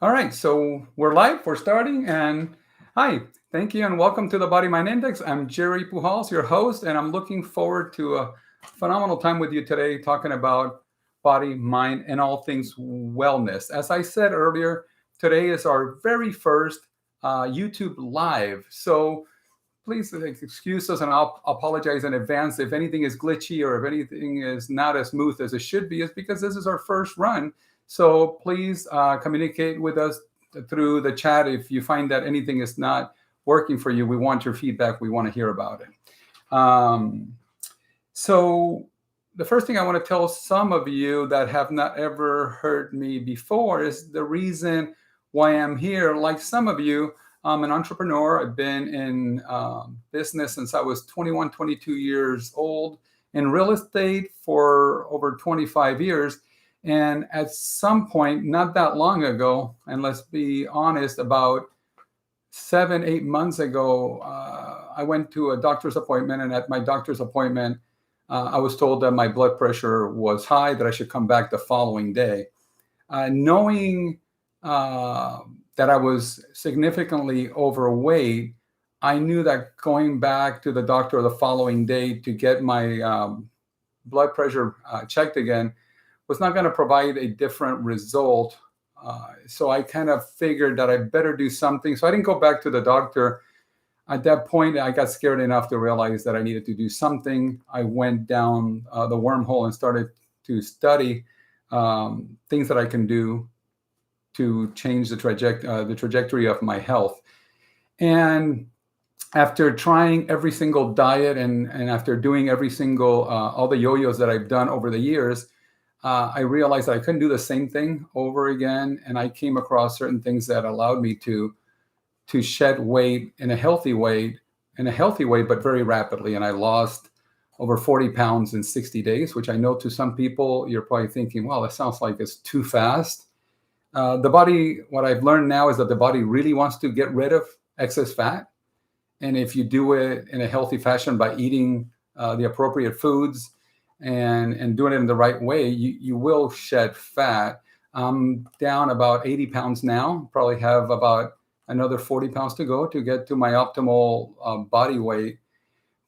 All right, so we're live, we're starting, and hi, thank you, and welcome to the Body Mind Index. I'm Jerry Pujals, your host, and I'm looking forward to a phenomenal time with you today talking about body, mind, and all things wellness. As I said earlier, today is our very first YouTube Live. So please excuse us, and I'll apologize in advance if anything is glitchy or if anything is not as smooth as it should be. It's because this is our first run. So please communicate with us through the chat if you find that anything is not working for you. We want your feedback. We want to hear about it. So the first thing I want to tell some of you that have not ever heard me before is the reason why I'm here. Like some of you, I'm an entrepreneur. I've been in business since I was 21, 22 years old, in real estate for over 25 years. And at some point, not that long ago, and let's be honest, about 7, 8 months ago, I went to a doctor's appointment. And at my doctor's appointment, I was told that my blood pressure was high, that I should come back the following day. Knowing that I was significantly overweight, I knew that going back to the doctor the following day to get my blood pressure checked again was not going to provide a different result. So I kind of figured that I better do something. So I didn't go back to the doctor. At that point, I got scared enough to realize that I needed to do something. I went down the wormhole and started to study things that I can do to change the trajectory of my health. And after trying every single diet and after doing every single, all the yo-yos that I've done over the years, I realized that I couldn't do the same thing over again. And I came across certain things that allowed me to shed weight in a healthy way, but very rapidly. And I lost over 40 pounds in 60 days, which I know to some people, you're probably thinking, well, that sounds like it's too fast. The body, what I've learned now is that the body really wants to get rid of excess fat. And if you do it in a healthy fashion by eating the appropriate foods and doing it in the right way, you will shed fat. I'm down about 80 pounds now, probably have about another 40 pounds to go to get to my optimal body weight.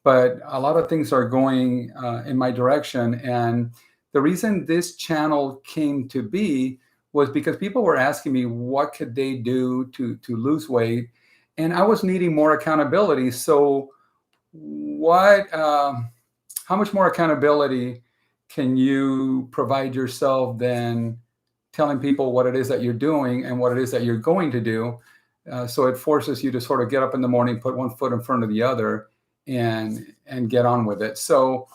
But a lot of things are going in my direction. And the reason this channel came to be was because people were asking me what could they do to lose weight, and I was needing more accountability. So how much more accountability can you provide yourself than telling people what it is that you're doing and what it is that you're going to do? So it forces you to sort of get up in the morning, put one foot in front of the other, and get on with it. So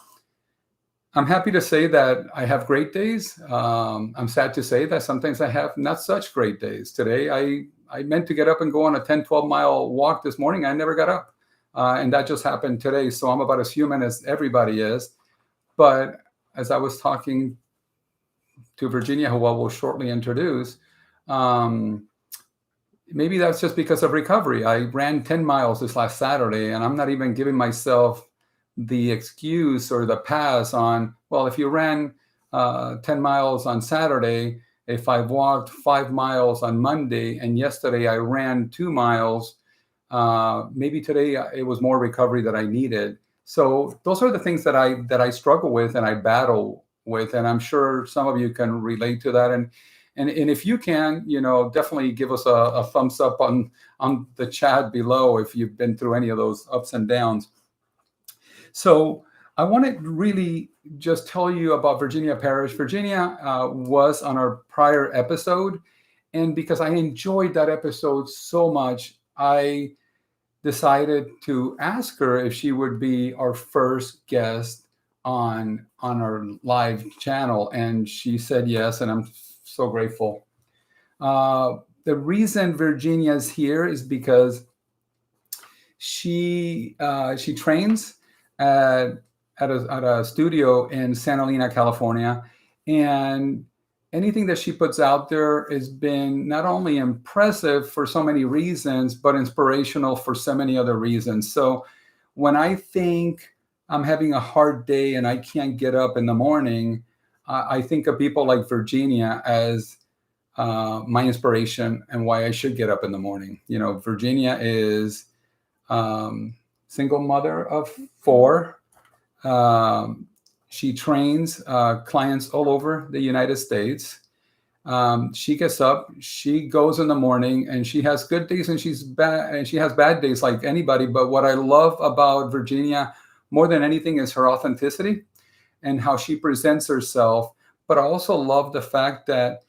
I'm happy to say that I have great days. I'm sad to say that sometimes I have not such great days. Today, I meant to get up and go on a 10, 12-mile walk this morning. I never got up. And that just happened today. So I'm about as human as everybody is. But as I was talking to Virginia, who I will shortly introduce, maybe that's just because of recovery. I ran 10 miles this last Saturday, and I'm not even giving myself the excuse or the pass on, well, if you ran 10 miles on Saturday, if I walked 5 miles on Monday, and yesterday I ran 2 miles, maybe today it was more recovery that I needed. So those are the things that I struggle with and I battle with, and I'm sure some of you can relate to that. And if you can, definitely give us a thumbs up on the chat below if you've been through any of those ups and downs. So I want to really just tell you about Virginia Parrish. Virginia was on our prior episode, and because I enjoyed that episode so much, I decided to ask her if she would be our first guest on our live channel, and she said yes, and I'm so grateful. The reason Virginia's here is because she trains at a studio in Santa Elena, California, and anything that she puts out there has been not only impressive for so many reasons, but inspirational for so many other reasons. So when I think I'm having a hard day and I can't get up in the morning, I think of people like Virginia as my inspiration and why I should get up in the morning. Virginia is single mother of 4. Um, she trains clients all over the United States. She gets up, she goes in the morning, and she has good days and she has bad days like anybody. But what I love about Virginia more than anything is her authenticity and how she presents herself. But I also love the fact that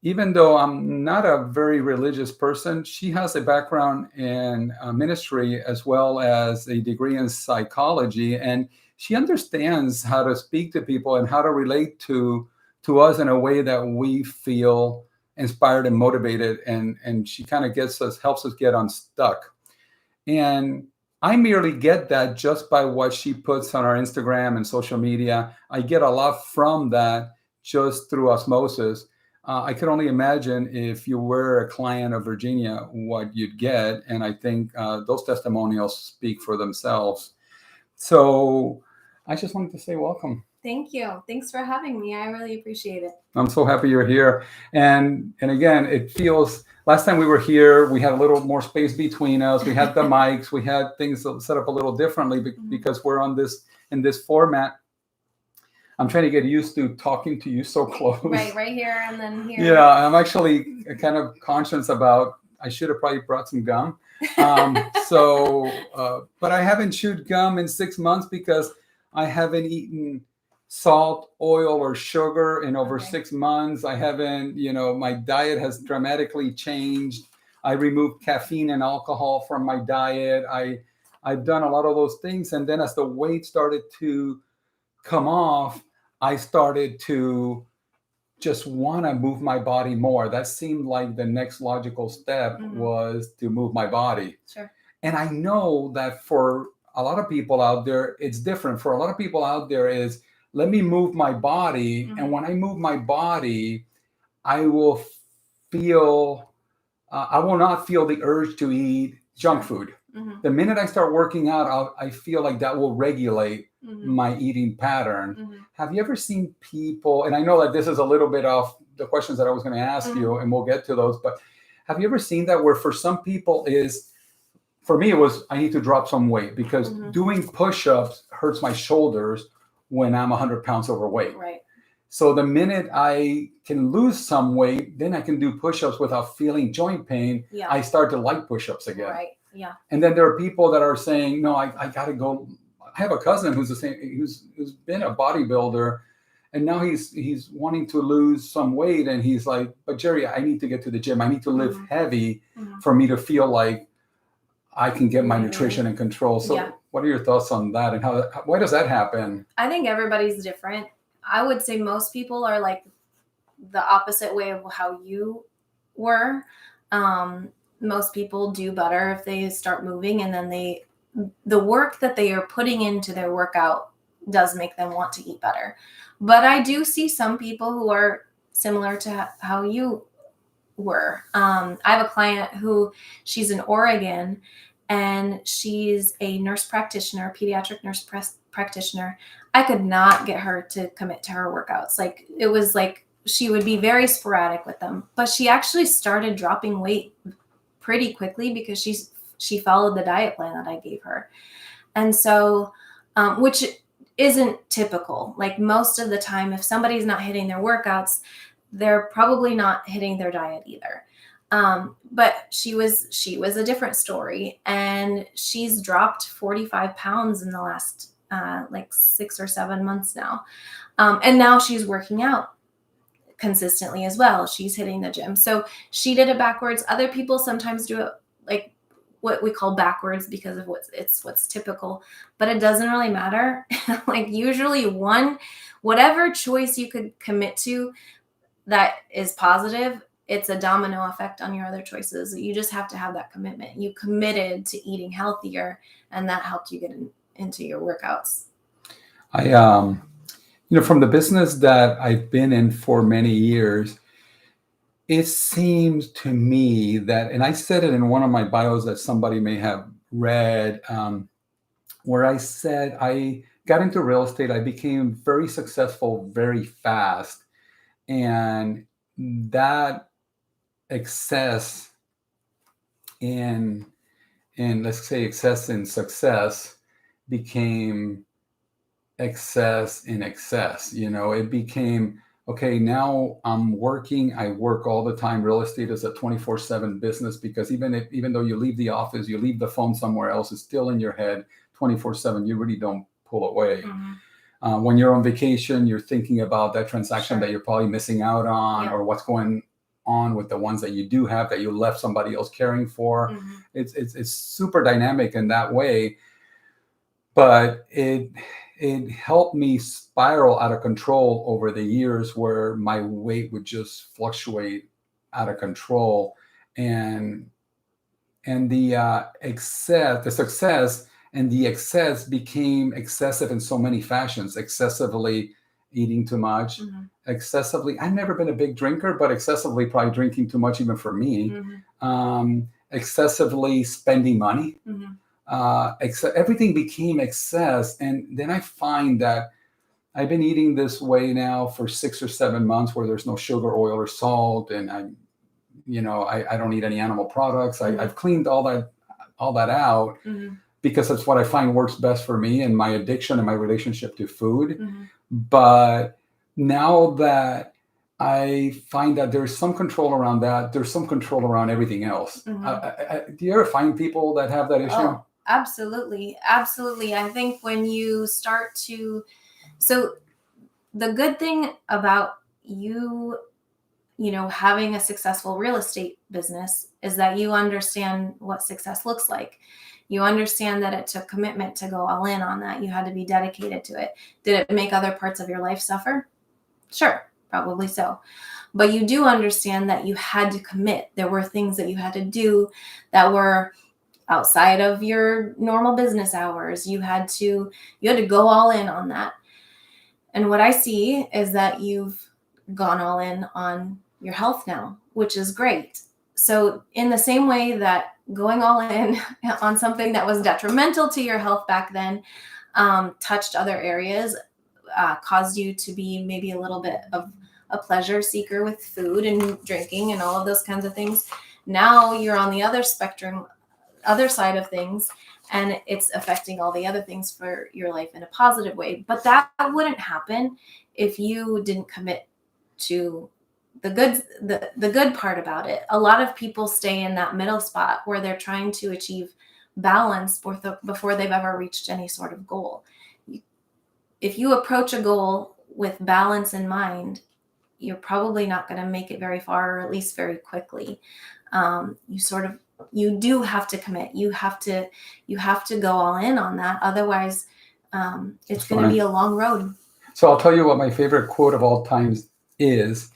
even though I'm not a very religious person, she has a background in ministry as well as a degree in psychology. And she understands how to speak to people and how to relate to us in a way that we feel inspired and motivated. And she kind of helps us get unstuck. And I merely get that just by what she puts on our Instagram and social media. I get a lot from that just through osmosis. I could only imagine if you were a client of Virginia, what you'd get. And I think those testimonials speak for themselves. So I just wanted to say welcome. Thank you. Thanks for having me. I really appreciate it. I'm so happy you're here. And again, it feels, last time we were here, we had a little more space between us. We had the mics, we had things set up a little differently because we're in this format. I'm trying to get used to talking to you so close. Right here and then here. Yeah, I'm actually kind of conscious about, I should have probably brought some gum. But I haven't chewed gum in 6 months because I haven't eaten salt, oil, or sugar in over 6 months. I haven't, my diet has dramatically changed. I removed caffeine and alcohol from my diet. I've done a lot of those things. And then as the weight started to come off, I started to just want to move my body more. That seemed like the next logical step was to move my body. Sure. And I know that for a lot of people out there, it's different. For a lot of people out there is, let me move my body. And when I move my body, I will not feel the urge to eat junk food. The minute I start working out, I feel like that will regulate my eating pattern. Have you ever seen people, and I know that this is a little bit off the questions that I was going to ask you, and we'll get to those, but have you ever seen that where for some people for me, it was, I need to drop some weight because doing push-ups hurts my shoulders when I'm 100 pounds overweight. Right. So the minute I can lose some weight, then I can do push-ups without feeling joint pain. Yeah. I start to like push-ups again. Right. Yeah. And then there are people that are saying, no, I got to go. I have a cousin who's who's been a bodybuilder, and now he's wanting to lose some weight, and he's like, but Jerry, I need to get to the gym. I need to lift heavy for me to feel like I can get my nutrition in control. So what are your thoughts on that, and why does that happen? I think everybody's different. I would say most people are like the opposite way of how you were. Most people do better if they start moving, and then the work that they are putting into their workout does make them want to eat better. But I do see some people who are similar to how you were. I have a client who, she's in Oregon, and she's a nurse practitioner, pediatric nurse practitioner. I could not get her to commit to her workouts. Like, it was like she would be very sporadic with them, but she actually started dropping weight pretty quickly because she followed the diet plan that I gave her. And so, which isn't typical. Like, most of the time, if somebody's not hitting their workouts, they're probably not hitting their diet either. But she was a different story, and she's dropped 45 pounds in the last, 6 or 7 months now. And now she's working out consistently as well. She's hitting the gym. So she did it backwards. Other people sometimes do it like what we call backwards because of what's typical, but it doesn't really matter. Like, usually whatever choice you could commit to that is positive, it's a domino effect on your other choices. You just have to have that commitment. You committed to eating healthier, and that helped you get into your workouts. From the business that I've been in for many years, it seems to me that, and I said it in one of my bios that somebody may have read, where I said I got into real estate. I became very successful very fast. And that excess in let's say excess in success became excess in excess. It became, okay, now I'm working, I work all the time. Real estate is a 24/7 business, because even though you leave the office, you leave the phone somewhere else, it's still in your head 24/7. You really don't pull away. When you're on vacation, you're thinking about that transaction that you're probably missing out on, or what's going on with the ones that you do have that you left somebody else caring for. It's super dynamic in that way, but it helped me spiral out of control over the years, where my weight would just fluctuate out of control, and the success and the excess became excessive in so many fashions. Excessively eating too much, excessively, I've never been a big drinker, but excessively probably drinking too much even for me. Excessively spending money. Everything became excess. And then I find that I've been eating this way now for 6 or 7 months, where there's no sugar, oil, or salt, and I don't eat any animal products. I've cleaned all that out, because that's what I find works best for me and my addiction and my relationship to food. But now that I find that there's some control around that, there's some control around everything else. Do you ever find people that have that issue? Oh, absolutely. Absolutely. I think when you start to, so the good thing about you having a successful real estate business is that you understand what success looks like. You understand that it took commitment to go all in on that. You had to be dedicated to it. Did it make other parts of your life suffer? Sure, probably so. But you do understand that you had to commit. There were things that you had to do that were outside of your normal business hours. You had to go all in on that. And what I see is that you've gone all in on your health now, which is great. So in the same way that going all in on something that was detrimental to your health back then touched other areas, caused you to be maybe a little bit of a pleasure seeker with food and drinking and all of those kinds of things. Now you're on the other spectrum, other side of things, and it's affecting all the other things for your life in a positive way. But that wouldn't happen if you didn't commit to the good part about it. A lot of people stay in that middle spot where they're trying to achieve balance before they've ever reached any sort of goal. If you approach a goal with balance in mind, you're probably not going to make it very far, or at least very quickly. You do have to commit. You have to go all in on that. Otherwise, it's going to be a long road. So I'll tell you what my favorite quote of all times is.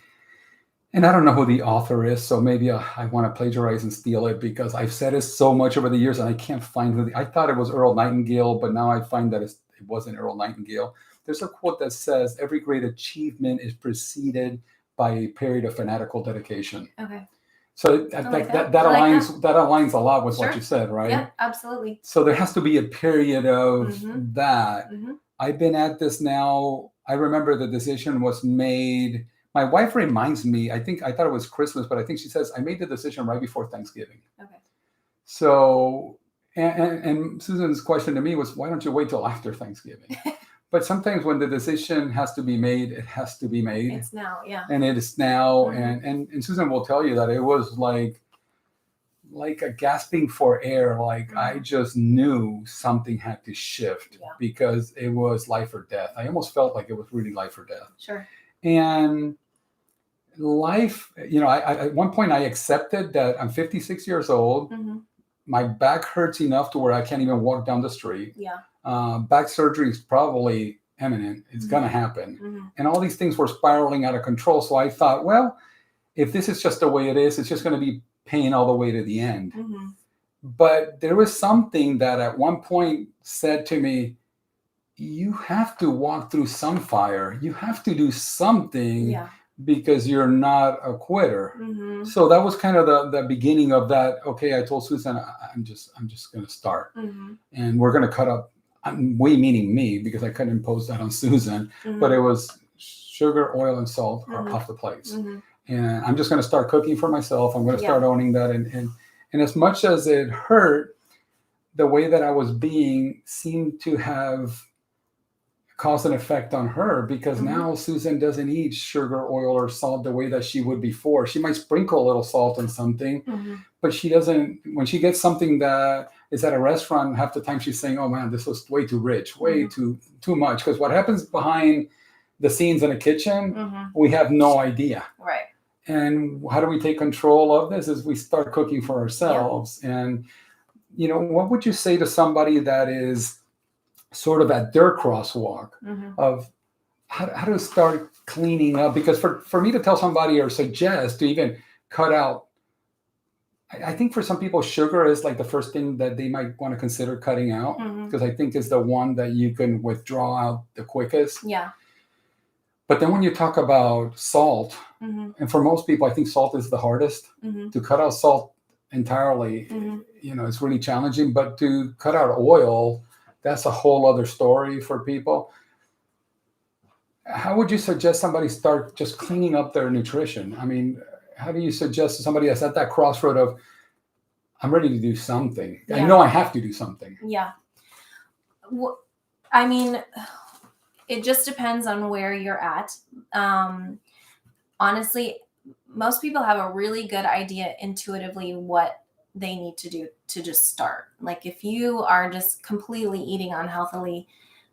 And I don't know who the author is, so maybe I want to plagiarize and steal it, because I've said it so much over the years and I can't find I thought it was Earl Nightingale, but now I find that it wasn't Earl Nightingale. There's a quote that says, every great achievement is preceded by a period of fanatical dedication. Okay. So that aligns a lot with what you said, right? Yeah, absolutely. So there has to be a period of that. I've been at this now. I remember the decision was made. My wife reminds me, I thought it was Christmas, but I think she says, I made the decision right before Thanksgiving. Okay. So, and Susan's question to me was, why don't you wait till after Thanksgiving? But sometimes when the decision has to be made, it has to be made. It's now, yeah. And it is now. And Susan will tell you that it was like a gasping for air. Like I just knew something had to shift because it was life or death. I almost felt like it was really life or death. Sure. And life, I at one point I accepted that I'm 56 years old. My back hurts enough to where I can't even walk down the street. Yeah. Back surgery is probably imminent. It's going to happen. And all these things were spiraling out of control. So I thought, well, if this is just the way it is, it's just going to be pain all the way to the end. But there was something that at one point said to me, you have to walk through some fire. You have to do something because you're not a quitter. So that was kind of the beginning of that. Okay, I told Susan, I'm just going to start. And we're going to cut up, we meaning me, because I couldn't impose that on Susan, but it was sugar, oil, and salt are off the plates. and I'm just going to start cooking for myself. I'm going to Yeah. start owning that. And as much as it hurt, the way that I was being seemed to have caused an effect on her, because Mhm. now Susan doesn't eat sugar, oil, or salt the way that she would before. She might sprinkle a little salt on something, Mhm. but she doesn't. When she gets something that is at a restaurant, half the time she's saying, "Oh man, this was way too rich, way Mhm. too much." Because what happens behind the scenes in a kitchen, Mhm. we have no idea. Right. And how do we take control of this? Is we start cooking for ourselves. And what would you say to somebody that is sort of at their crosswalk Mhm. of how to start cleaning up? Because for me to tell somebody or suggest to even cut out, I think for some people sugar is like the first thing that they might want to consider cutting out, Mhm. because I think is the one that you can withdraw out the quickest. Yeah. But then when you talk about salt, Mhm. and for most people I think salt is the hardest. Mhm. To cut out salt entirely, Mhm. it's really challenging. But to cut out oil, that's a whole other story for people. How would you suggest somebody start just cleaning up their nutrition? I mean, how do you suggest to somebody that's at that crossroad of, I'm ready to do something. I Yeah. know I have to do something. Yeah. I mean, it just depends on where you're at. Honestly, most people have a really good idea intuitively what they need to do to just start. Like if you are just completely eating unhealthily,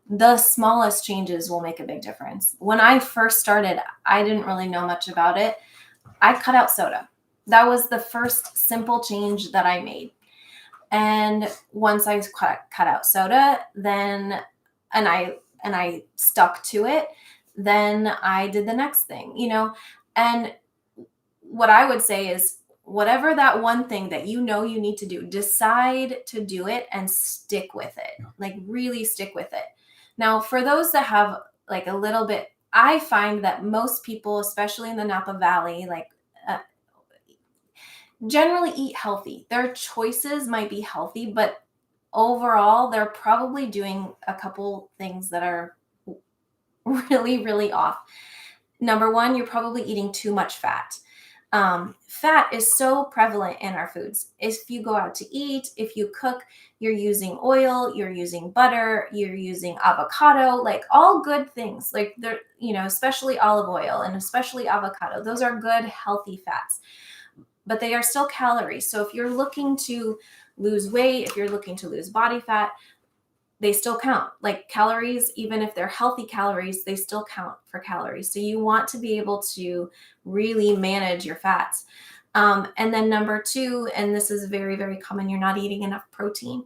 the smallest changes will make a big difference. When I first started, I didn't really know much about it. I cut out soda. That was the first simple change that I made. And once I cut out soda, then and I stuck to it, then I did the next thing. And what I would say is whatever that one thing that you need to do, decide to do it and stick with it. Like really stick with it. Now, for those that have like a little bit, I find that most people, especially in the Napa Valley, like generally eat healthy. Their choices might be healthy, but overall, they're probably doing a couple things that are really, really off. Number one, you're probably eating too much fat. Fat is so prevalent in our foods. If you go out to eat, if you cook, you're using oil, you're using butter, you're using avocado, like all good things. Like they're, especially olive oil and especially avocado. Those are good, healthy fats, but they are still calories. So if you're looking to lose weight, if you're looking to lose body fat, they still count. Like calories, even if they're healthy calories, they still count for calories. So you want to be able to really manage your fats. And then number two, and this is very, very common, you're not eating enough protein.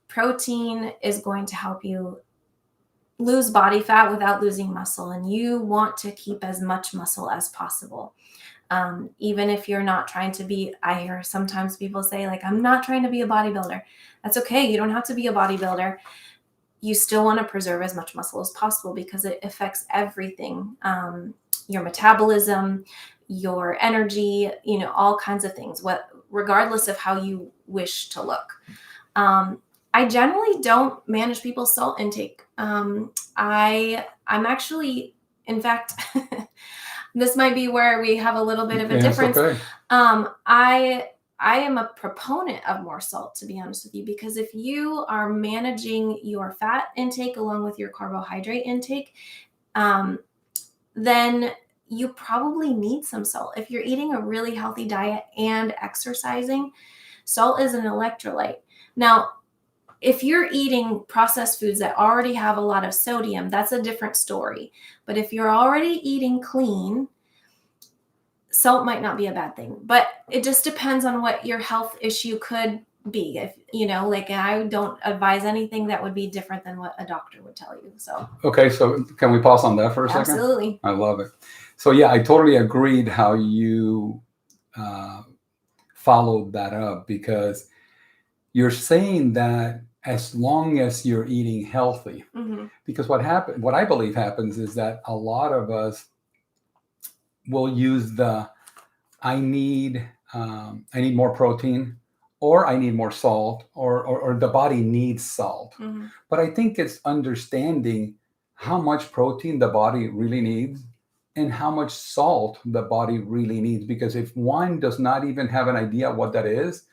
Protein is going to help you lose body fat without losing muscle, and you want to keep as much muscle as possible. Even if you're not trying to be, I hear sometimes people say, like, I'm not trying to be a bodybuilder. That's okay. You don't have to be a bodybuilder. You still want to preserve as much muscle as possible because it affects everything. Your metabolism, your energy, all kinds of things, regardless of how you wish to look. I generally don't manage people's salt intake. I'm actually, in fact, this might be where we have a little bit of a difference. Okay. I am a proponent of more salt, to be honest with you, because if you are managing your fat intake along with your carbohydrate intake, then you probably need some salt. If you're eating a really healthy diet and exercising, salt is an electrolyte. Now, if you're eating processed foods that already have a lot of sodium, that's a different story. But if you're already eating clean, salt might not be a bad thing, but it just depends on what your health issue could be. If like I don't advise anything that would be different than what a doctor would tell you. So okay, so can we pause on that for a second? Absolutely. I love it. So yeah, I totally agreed how you followed that up, because you're saying that as long as you're eating healthy, Mm-hmm. because what I believe happens is that a lot of us will use the I need more protein, or I need more salt, or the body needs salt. Mm-hmm. But I think it's understanding how much protein the body really needs and how much salt the body really needs. Because if one does not even have an idea what that is,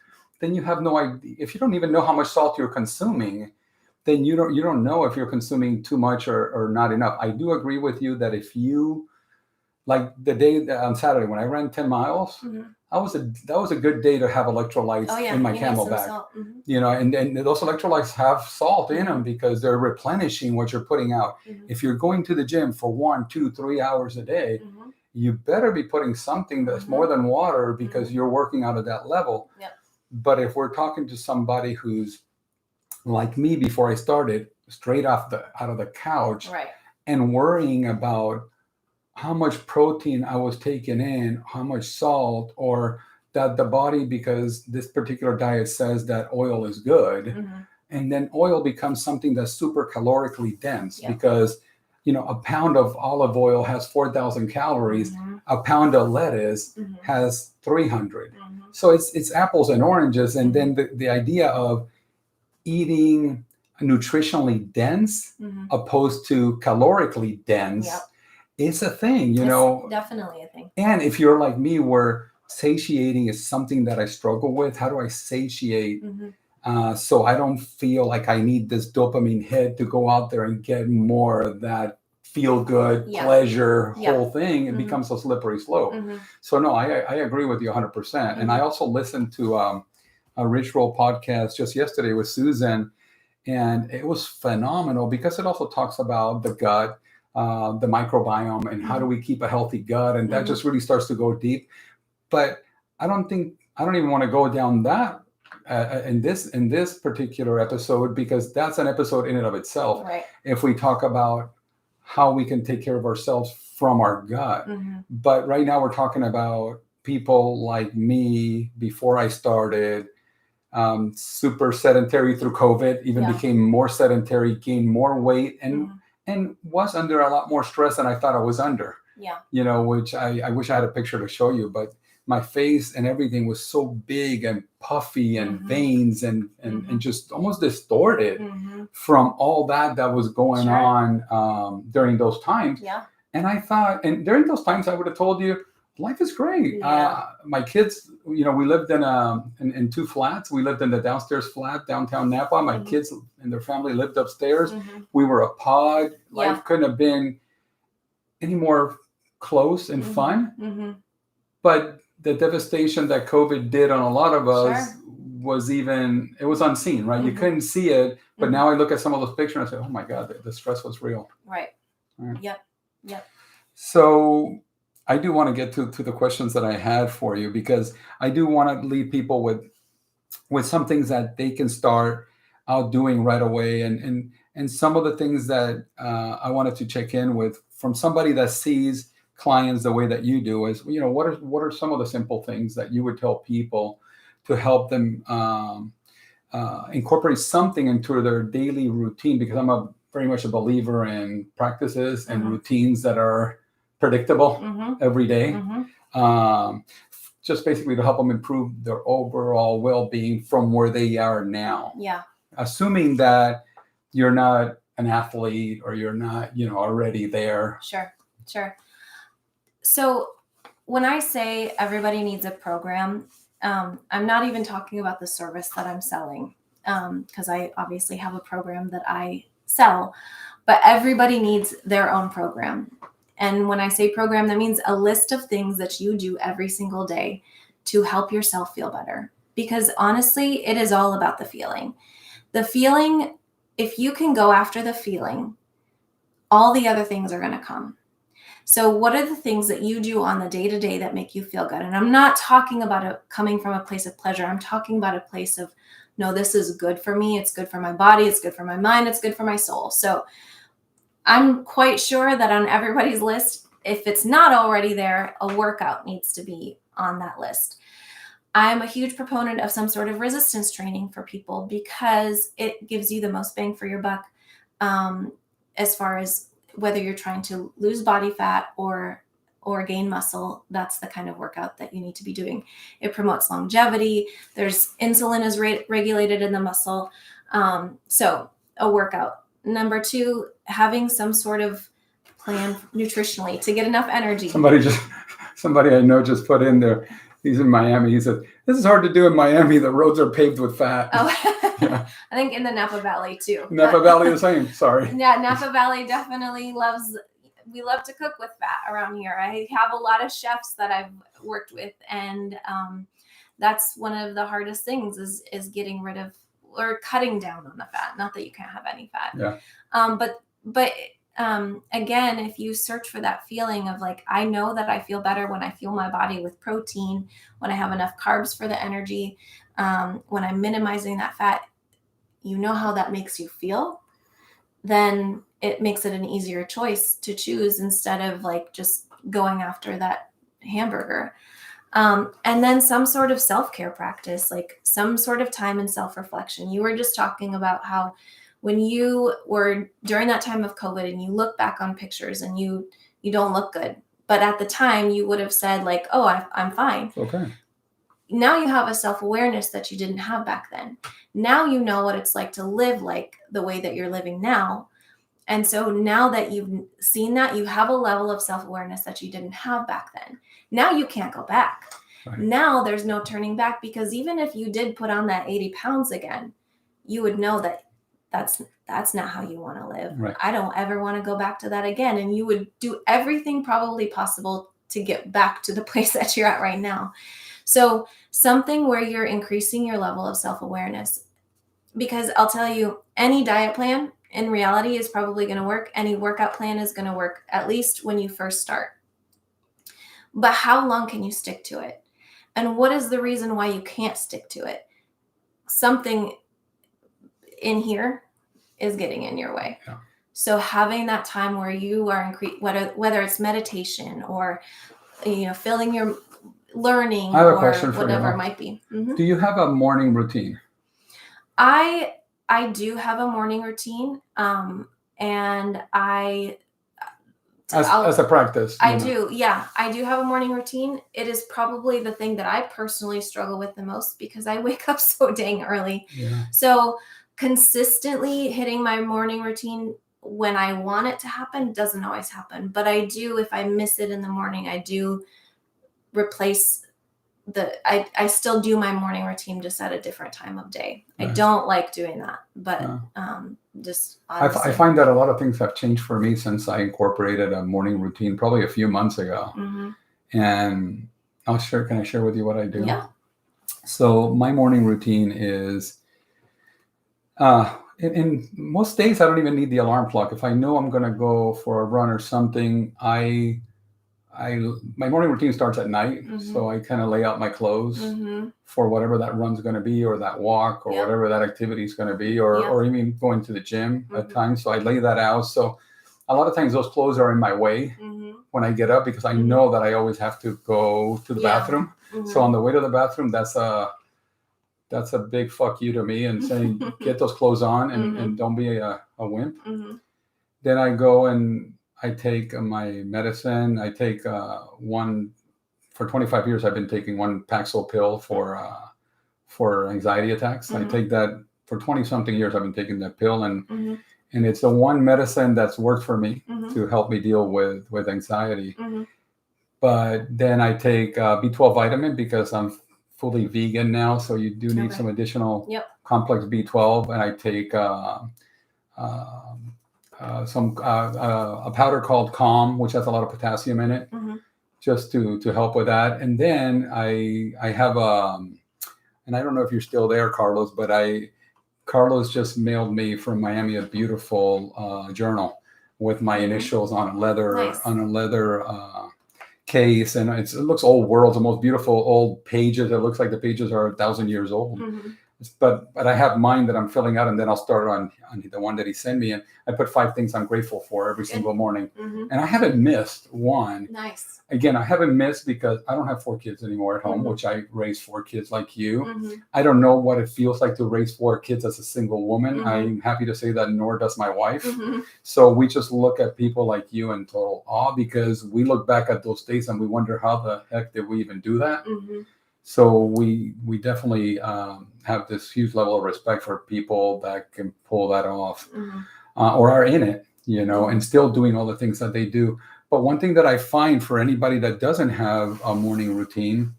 then you have no idea. If you don't even know how much salt you're consuming, then you don't know if you're consuming too much or not enough. I do agree with you that if you, like the day on Saturday when I ran 10 miles, that was a good day to have electrolytes Oh yeah, in my you need some Camelback. salt. And those electrolytes have salt in them because they're replenishing what you're putting out. If you're going to the gym for 1, 2, 3 hours a day, you better be putting something that's more than water because you're working out at that level. Yep. But if we're talking to somebody who's like me before I started, straight out of the couch, Right. and worrying about how much protein I was taking in, how much salt, or that the body, because this particular diet says that oil is good, and then oil becomes something that's super calorically dense because a pound of olive oil has 4,000 calories, a pound of lettuce has 300. So it's apples and oranges, and then the idea of eating nutritionally dense opposed to calorically dense is a thing, It's definitely a thing. And if you're like me, where satiating is something that I struggle with, how do I satiate so I don't feel like I need this dopamine hit to go out there and get more of that feel good pleasure whole thing? It becomes a slippery slope. So no, I agree with you 100%. And I also listened to a Rich Roll podcast just yesterday with Susan, and it was phenomenal because it also talks about the gut, the microbiome, and how do we keep a healthy gut, and that just really starts to go deep. But I don't even want to go down that in this particular episode, because that's an episode in and of itself. Right. If we talk about how we can take care of ourselves from our gut, but right now we're talking about people like me before I started. Super sedentary through COVID, even became more sedentary, gained more weight, and was under a lot more stress than I thought I was under. Yeah. Which I wish I had a picture to show you, but my face and everything was so big and puffy and veins and just almost distorted from all that was going on during those times. Yeah. And I thought, and during those times, I would have told you, life is great. Yeah. My kids, we lived in 2 flats. We lived in the downstairs flat, downtown Napa. My kids and their family lived upstairs. We were a pod. Life couldn't have been any more close and fun. But the devastation that COVID did on a lot of us was it was unseen, right? You couldn't see it. But now I look at some of those pictures and I say, oh my God, the stress was real. Right. Right. Yep. So I do want to get to the questions that I had for you, because I do want to leave people with some things that they can start out doing right away, and some of the things that I wanted to check in with from somebody that sees clients the way that you do is, what are some of the simple things that you would tell people to help them incorporate something into their daily routine? Because I'm very much a believer in practices and routines that are predictable every day. Just basically to help them improve their overall well-being from where they are now. Yeah. Assuming that you're not an athlete or you're not, already there. Sure. So when I say everybody needs a program, I'm not even talking about the service that I'm selling, because I obviously have a program that I sell, but everybody needs their own program. And when I say program, that means a list of things that you do every single day to help yourself feel better. Because honestly, it is all about the feeling. The feeling, if you can go after the feeling, all the other things are going to come. So what are the things that you do on the day-to-day that make you feel good? And I'm not talking about it coming from a place of pleasure. I'm talking about a place of, no, this is good for me. It's good for my body. It's good for my mind. It's good for my soul. So I'm quite sure that on everybody's list, if it's not already there, a workout needs to be on that list. I'm a huge proponent of some sort of resistance training for people because it gives you the most bang for your buck, as far as whether you're trying to lose body fat or gain muscle. That's the kind of workout that you need to be doing. It promotes longevity. There's insulin is regulated in the muscle. So a workout. Number 2, having some sort of plan nutritionally to get enough energy. Somebody I know just put in there. He's in Miami. He said, "This is hard to do in Miami. The roads are paved with fat." Oh, Yeah. I think in the Napa Valley too. Napa Valley the same. Sorry. Yeah, Napa Valley definitely we love to cook with fat around here. I have a lot of chefs that I've worked with, and that's one of the hardest things is getting rid of or cutting down on the fat. Not that you can't have any fat. Yeah. But again, if you search for that feeling of like, I know that I feel better when I fuel my body with protein, when I have enough carbs for the energy, when I'm minimizing that fat, you know how that makes you feel, then it makes it an easier choice to choose instead of like just going after that hamburger. And then some sort of self-care practice, like some sort of time and self-reflection. You were just talking about how when you were during that time of COVID and you look back on pictures and you don't look good, but at the time you would have said like, oh, I'm fine. Okay. Now you have a self-awareness that you didn't have back then. Now you know what it's like to live like the way that you're living now. And so now that you've seen that, you have a level of self-awareness that you didn't have back then. Now you can't go back. Right. Now there's no turning back, because even if you did put on that 80 pounds again, you would know that that's not how you want to live. Right. I don't ever want to go back to that again. And you would do everything probably possible to get back to the place that you're at right now. So something where you're increasing your level of self-awareness, because I'll tell you, any diet plan in reality is probably going to work. Any workout plan is going to work, at least when you first start. But how long can you stick to it? And what is the reason why you can't stick to it? Something in here is getting in your way. Yeah. So having that time where you are whether it's meditation or filling your learning I have or a question for whatever you. it might be. Mm-hmm. Do you have a morning routine? I do have a morning routine, and as a practice. I do. Yeah, I do have a morning routine. It is probably the thing that I personally struggle with the most because I wake up so dang early. Yeah. So consistently hitting my morning routine when I want it to happen doesn't always happen. But I do, if I miss it in the morning, I do replace I still do my morning routine just at a different time of day. Nice. I don't like doing that, but just I find that a lot of things have changed for me since I incorporated a morning routine probably a few months ago. Mm-hmm. And can I share with you what I do? Yeah. So my morning routine is, in most days, I don't even need the alarm clock. If I know I'm going to go for a run or something, my morning routine starts at night. Mm-hmm. So I kind of lay out my clothes mm-hmm. for whatever that run's going to be, or that walk, or whatever that activity is going to be, or even going to the gym mm-hmm. at times. So I lay that out. So a lot of times those clothes are in my way mm-hmm. when I get up, because I mm-hmm. know that I always have to go to the bathroom. Mm-hmm. So on the way to the bathroom, that's a big fuck you to me, and saying, get those clothes on and, mm-hmm. and don't be a wimp. Mm-hmm. Then I go and I take my medicine. I take for 25 years, I've been taking one Paxil pill for anxiety attacks. Mm-hmm. I take that for 20 something years. I've been taking that pill, and mm-hmm. and it's the one medicine that's worked for me mm-hmm. to help me deal with anxiety. Mm-hmm. But then I take B12 vitamin because I'm fully vegan now. So you do need some additional complex B12. And I take a powder called Calm, which has a lot of potassium in it, mm-hmm. just to help with that. And then I have and I don't know if you're still there, Carlos, but Carlos just mailed me from Miami a beautiful journal with my mm-hmm. initials on a leather case, and it looks old world, the most beautiful old pages. It looks like the pages are 1,000 years old. Mm-hmm. But I have mine that I'm filling out, and then I'll start on the one that he sent me, and I put 5 things I'm grateful for every single morning. Mm-hmm. And I haven't missed one. Nice. Again, I haven't missed because I don't have 4 kids anymore at home, mm-hmm. which I raised 4 kids like you. Mm-hmm. I don't know what it feels like to raise 4 kids as a single woman. Mm-hmm. I'm happy to say that, nor does my wife. Mm-hmm. So we just look at people like you in total awe, because we look back at those days and we wonder, how the heck did we even do that? Mm-hmm. So we definitely have this huge level of respect for people that can pull that off, mm-hmm. Or are in it. and still doing all the things that they do. But one thing that I find for anybody that doesn't have a morning routine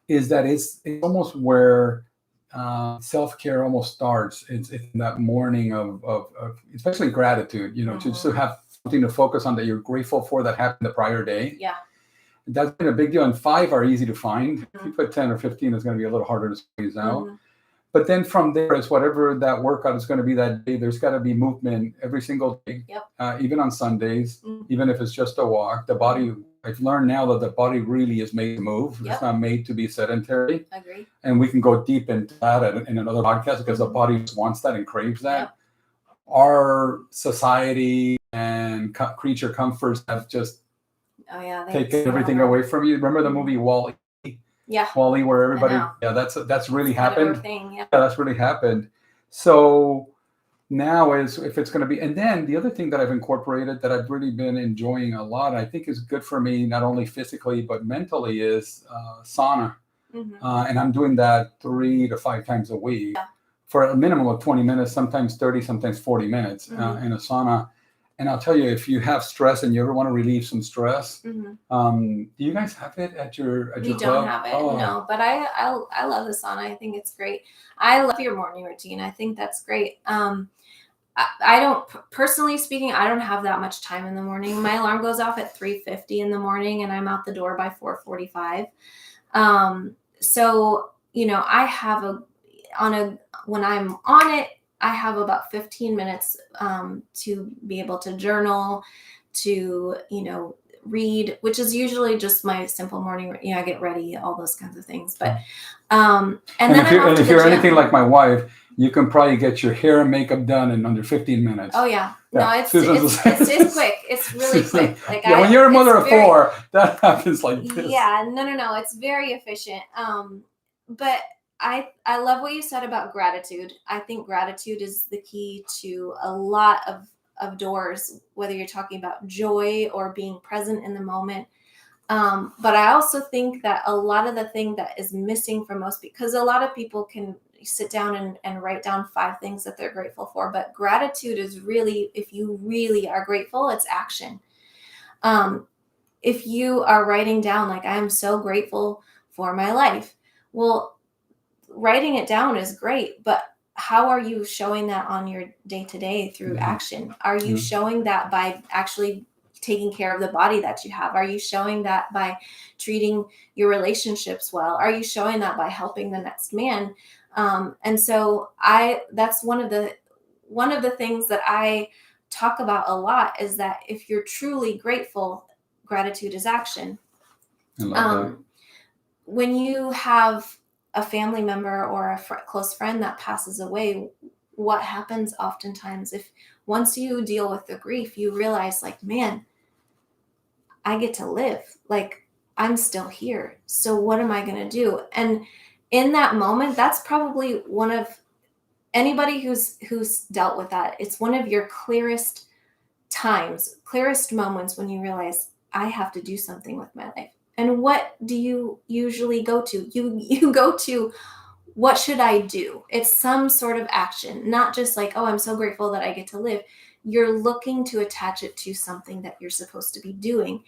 is that it's almost where self-care almost starts. It's in that morning of especially gratitude, just to have something to focus on that you're grateful for that happened the prior day. Yeah. That's been a big deal. And 5 are easy to find. If you put 10 or 15, it's going to be a little harder to squeeze out. But then from there, it's whatever that workout is going to be that day. There's got to be movement every single day, even on Sundays, even if it's just a walk. The body, I've learned now that the body really is made to move. It's not made to be sedentary. I agree. And we can go deep into that in another podcast because the body wants that and craves that. Our society and creature comforts have just taken everything away from you. Remember the movie Wall-E? Yeah. Wall-E, where everybody, that's really happened. That's really happened. So now is if it's going to be, and then the other thing that I've incorporated that I've really been enjoying a lot, I think is good for me, not only physically, but mentally, is sauna. And I'm doing that 3 to 5 times a week for a minimum of 20 minutes, sometimes 30, sometimes 40 minutes in a sauna. And I'll tell you, if you have stress and you ever want to relieve some stress, do you guys have it at your club? We don't have it, no. But I love the sauna. I think it's great. I love your morning routine. I think that's great. I don't, personally speaking, I don't have that much time in the morning. My alarm goes off at 3:50 in the morning, and I'm out the door by 4:45. So I have when I'm on it, I have about 15 minutes to be able to journal, to, read, which is usually just my simple morning, I get ready, all those kinds of things. But, and then if you're anything like my wife, you can probably get your hair and makeup done in under 15 minutes. Oh yeah. No, it's quick. It's really quick. Like when you're a mother of 4, that happens like this. Yeah, no. It's very efficient. But I love what you said about gratitude. I think gratitude is the key to a lot of doors, whether you're talking about joy or being present in the moment. But I also think that a lot of the thing that is missing from most, because a lot of people can sit down and write down 5 things that they're grateful for, but gratitude is really, if you really are grateful, it's action. If you are writing down, like, I am so grateful for my life, well, writing it down is great, but how are you showing that on your day-to-day through action? Are you showing that by actually taking care of the body that you have? Are you showing that by treating your relationships well? Are you showing that by helping the next man? And so that's one of the things that I talk about a lot, is that if you're truly grateful, gratitude is action. I love that. When you have a family member or a close friend that passes away, what happens oftentimes, if once you deal with the grief, you realize, like, man, I get to live, like, I'm still here. So what am I going to do? And in that moment, that's probably one of, anybody who's dealt with that, it's one of your clearest moments when you realize, I have to do something with my life. And what do you usually go to? You go to, what should I do? It's some sort of action, not just like, oh, I'm so grateful that I get to live. You're looking to attach it to something that you're supposed to be doing.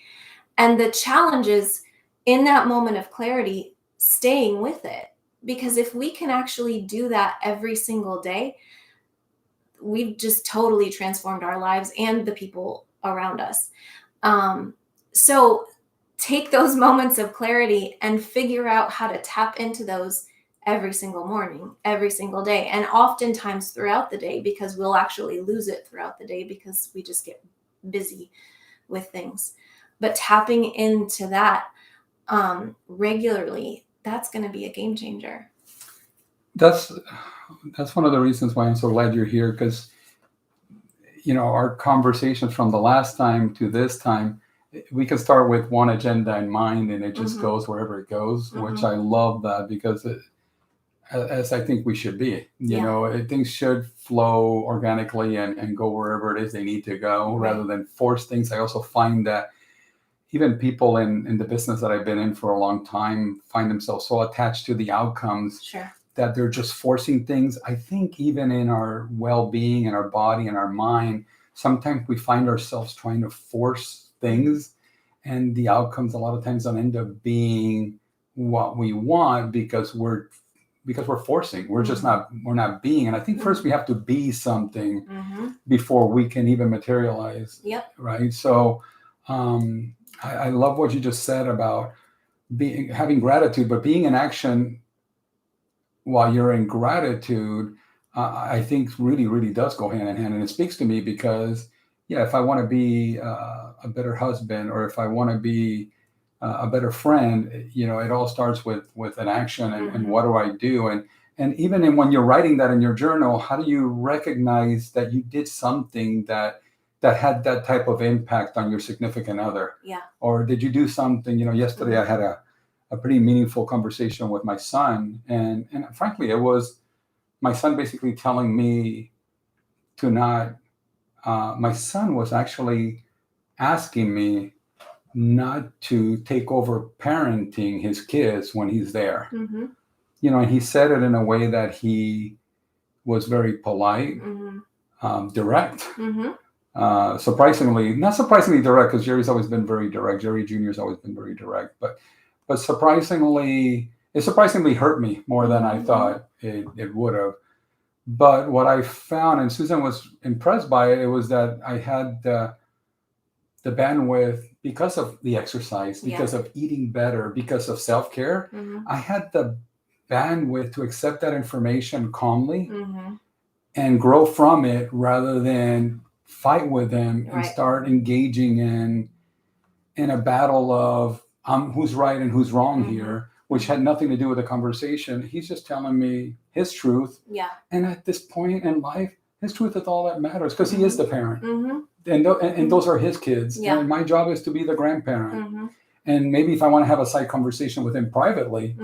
And the challenge is, in that moment of clarity, staying with it. Because if we can actually do that every single day, we've just totally transformed our lives and the people around us. So take those moments of clarity and figure out how to tap into those every single morning, every single day, and oftentimes throughout the day, because we'll actually lose it throughout the day because we just get busy with things. But tapping into that regularly, that's going to be a game changer. That's one of the reasons why I'm so glad you're here, because our conversations from the last time to this time, we can start with one agenda in mind, and it just goes wherever it goes, which I love that, because as I think we should be, things should flow organically and go wherever it is they need to go, rather than force things. I also find that even people in the business that I've been in for a long time find themselves so attached to the outcomes that they're just forcing things. I think even in our well-being and our body and our mind, sometimes we find ourselves trying to force things, and the outcomes a lot of times don't end up being what we want because we're forcing. We're just not we're not being. And I think first we have to be something before we can even materialize. Yep. Right. So I love what you just said about having gratitude, but being in action while you're in gratitude, I think really, really does go hand in hand. And it speaks to me because, yeah, if I want to be a better husband, or if I want to be a better friend, you know, it all starts with an action, and what do I do? And even when you're writing that in your journal, how do you recognize that you did something that had that type of impact on your significant other? Yeah. Or did you do something, you know, yesterday I had a pretty meaningful conversation with my son. And frankly, it was my son basically telling me to not, my son was actually asking me not to take over parenting his kids when he's there. You know, and he said it in a way that he was very polite, direct. Not surprisingly direct, because Jerry's always been very direct. Jerry Jr. has always been very direct, but it surprisingly hurt me more than I thought it would have. But what I found, and Susan was impressed by it, was that I had the bandwidth because of the exercise, because of eating better, because of self-care. I had the bandwidth to accept that information calmly and grow from it, rather than fight with him and start engaging in a battle of who's right and who's wrong here, which had nothing to do with the conversation. He's just telling me his truth. Yeah. And at this point in life, his truth is all that matters, because he is the parent. And those are his kids. Yeah. And my job is to be the grandparent. And maybe if I want to have a side conversation with him privately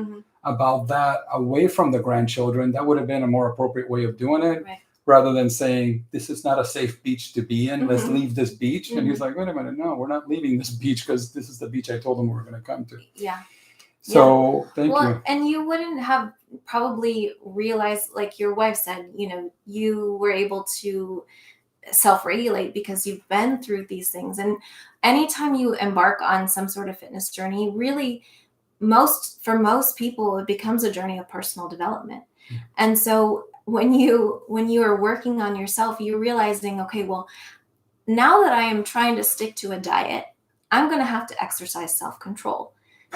about that away from the grandchildren, that would have been a more appropriate way of doing it. Right. Rather than saying, this is not a safe beach to be in, let's leave this beach. And he's like, wait a minute, no, we're not leaving this beach, because this is the beach I told him we were going to come to. Yeah. So thank you. And you wouldn't have probably realized, like your wife said, you know, you were able to self-regulate because you've been through these things. And anytime you embark on some sort of fitness journey, really for most people, it becomes a journey of personal development. And so when you are working on yourself, you're realizing, okay, well, now that I am trying to stick to a diet, I'm going to have to exercise self-control.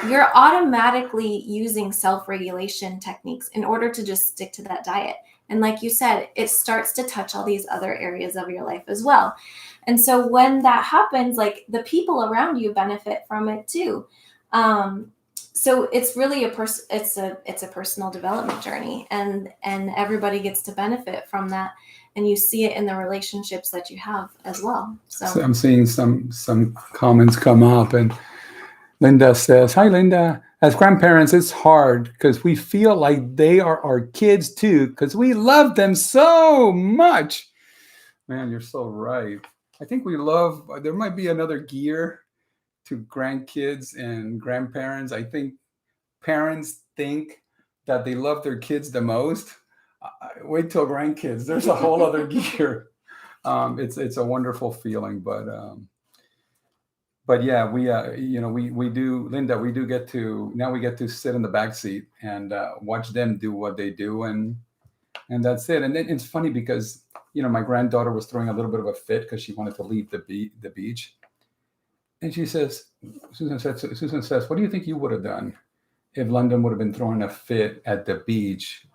You're automatically using self-regulation techniques in order to just stick to that diet. And like you said, it starts to touch all these other areas of your life as well. And so when that happens, like the people around you benefit from it too. So it's really it's a personal development journey, and everybody gets to benefit from that, and you see it in the relationships that you have as well. So I'm seeing some comments come up, and Linda says, "Hi, Linda. As grandparents, it's hard because we feel like they are our kids too, because we love them so much." Man, you're so right. I think there might be another gear to grandkids and grandparents. I think parents think that they love their kids the most. Wait till grandkids. There's a whole other gear. It's a wonderful feeling, but yeah, we do, Linda. We get to sit in the back seat and watch them do what they do, and that's it. And then it's funny because my granddaughter was throwing a little bit of a fit because she wanted to leave the beach. And Susan says, "What do you think you would have done if London would have been throwing a fit at the beach?"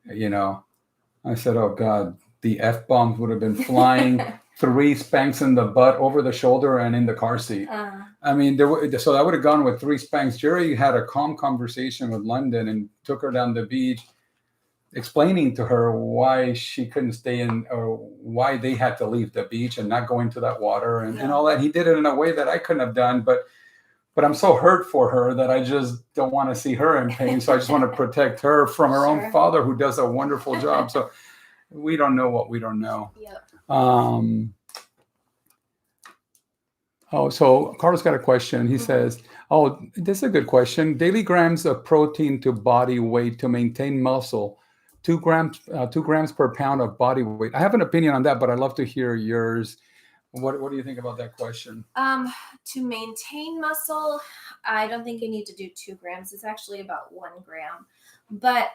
I said, "Oh God, the F-bombs would have been flying, 3 spanks in the butt, over the shoulder, and in the car seat." I mean, so I would have gone with 3 spanks. Jerry had a calm conversation with London and took her down the beach, explaining to her why she couldn't stay in, or why they had to leave the beach and not go into that water and all that. He did it in a way that I couldn't have done, but I'm so hurt for her that I just don't want to see her in pain. So I just want to protect her from her own father, who does a wonderful job. So we don't know what we don't know. Yep. So Carl's got a question. He says, this is a good question. Daily grams of protein to body weight to maintain muscle. 2 grams per pound of body weight. I have an opinion on that, but I'd love to hear yours. What do you think about that question? To maintain muscle, I don't think you need to do 2 grams. It's actually about 1 gram. But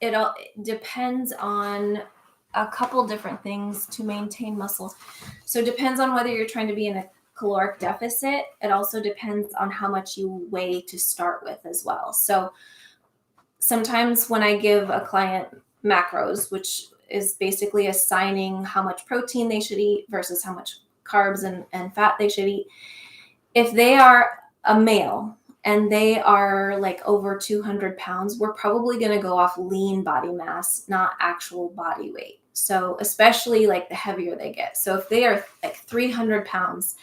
it all depends on a couple different things to maintain muscle. So it depends on whether you're trying to be in a caloric deficit. It also depends on how much you weigh to start with as well. So sometimes when I give a client macros, which is basically assigning how much protein they should eat versus how much carbs and fat they should eat, if they are a male and they are like over 200 pounds, we're probably going to go off lean body mass, not actual body weight. So especially like the heavier they get. So if they are like 300 pounds,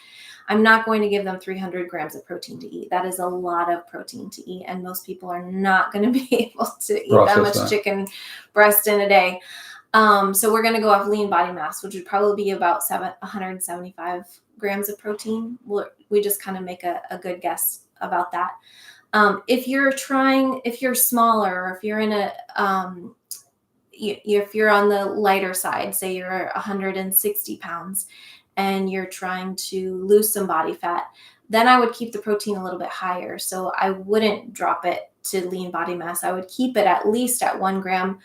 I'm not going to give them 300 grams of protein to eat. That is a lot of protein to eat. And most people are not going to be able to eat that much chicken breast in a day. So we're going to go off lean body mass, which would probably be about 175 grams of protein. We just kind of make a good guess about that. If you're smaller, or if you're in if you're on the lighter side, say you're 160 pounds and you're trying to lose some body fat, then I would keep the protein a little bit higher. So I wouldn't drop it to lean body mass. I would keep it at least at 1 gram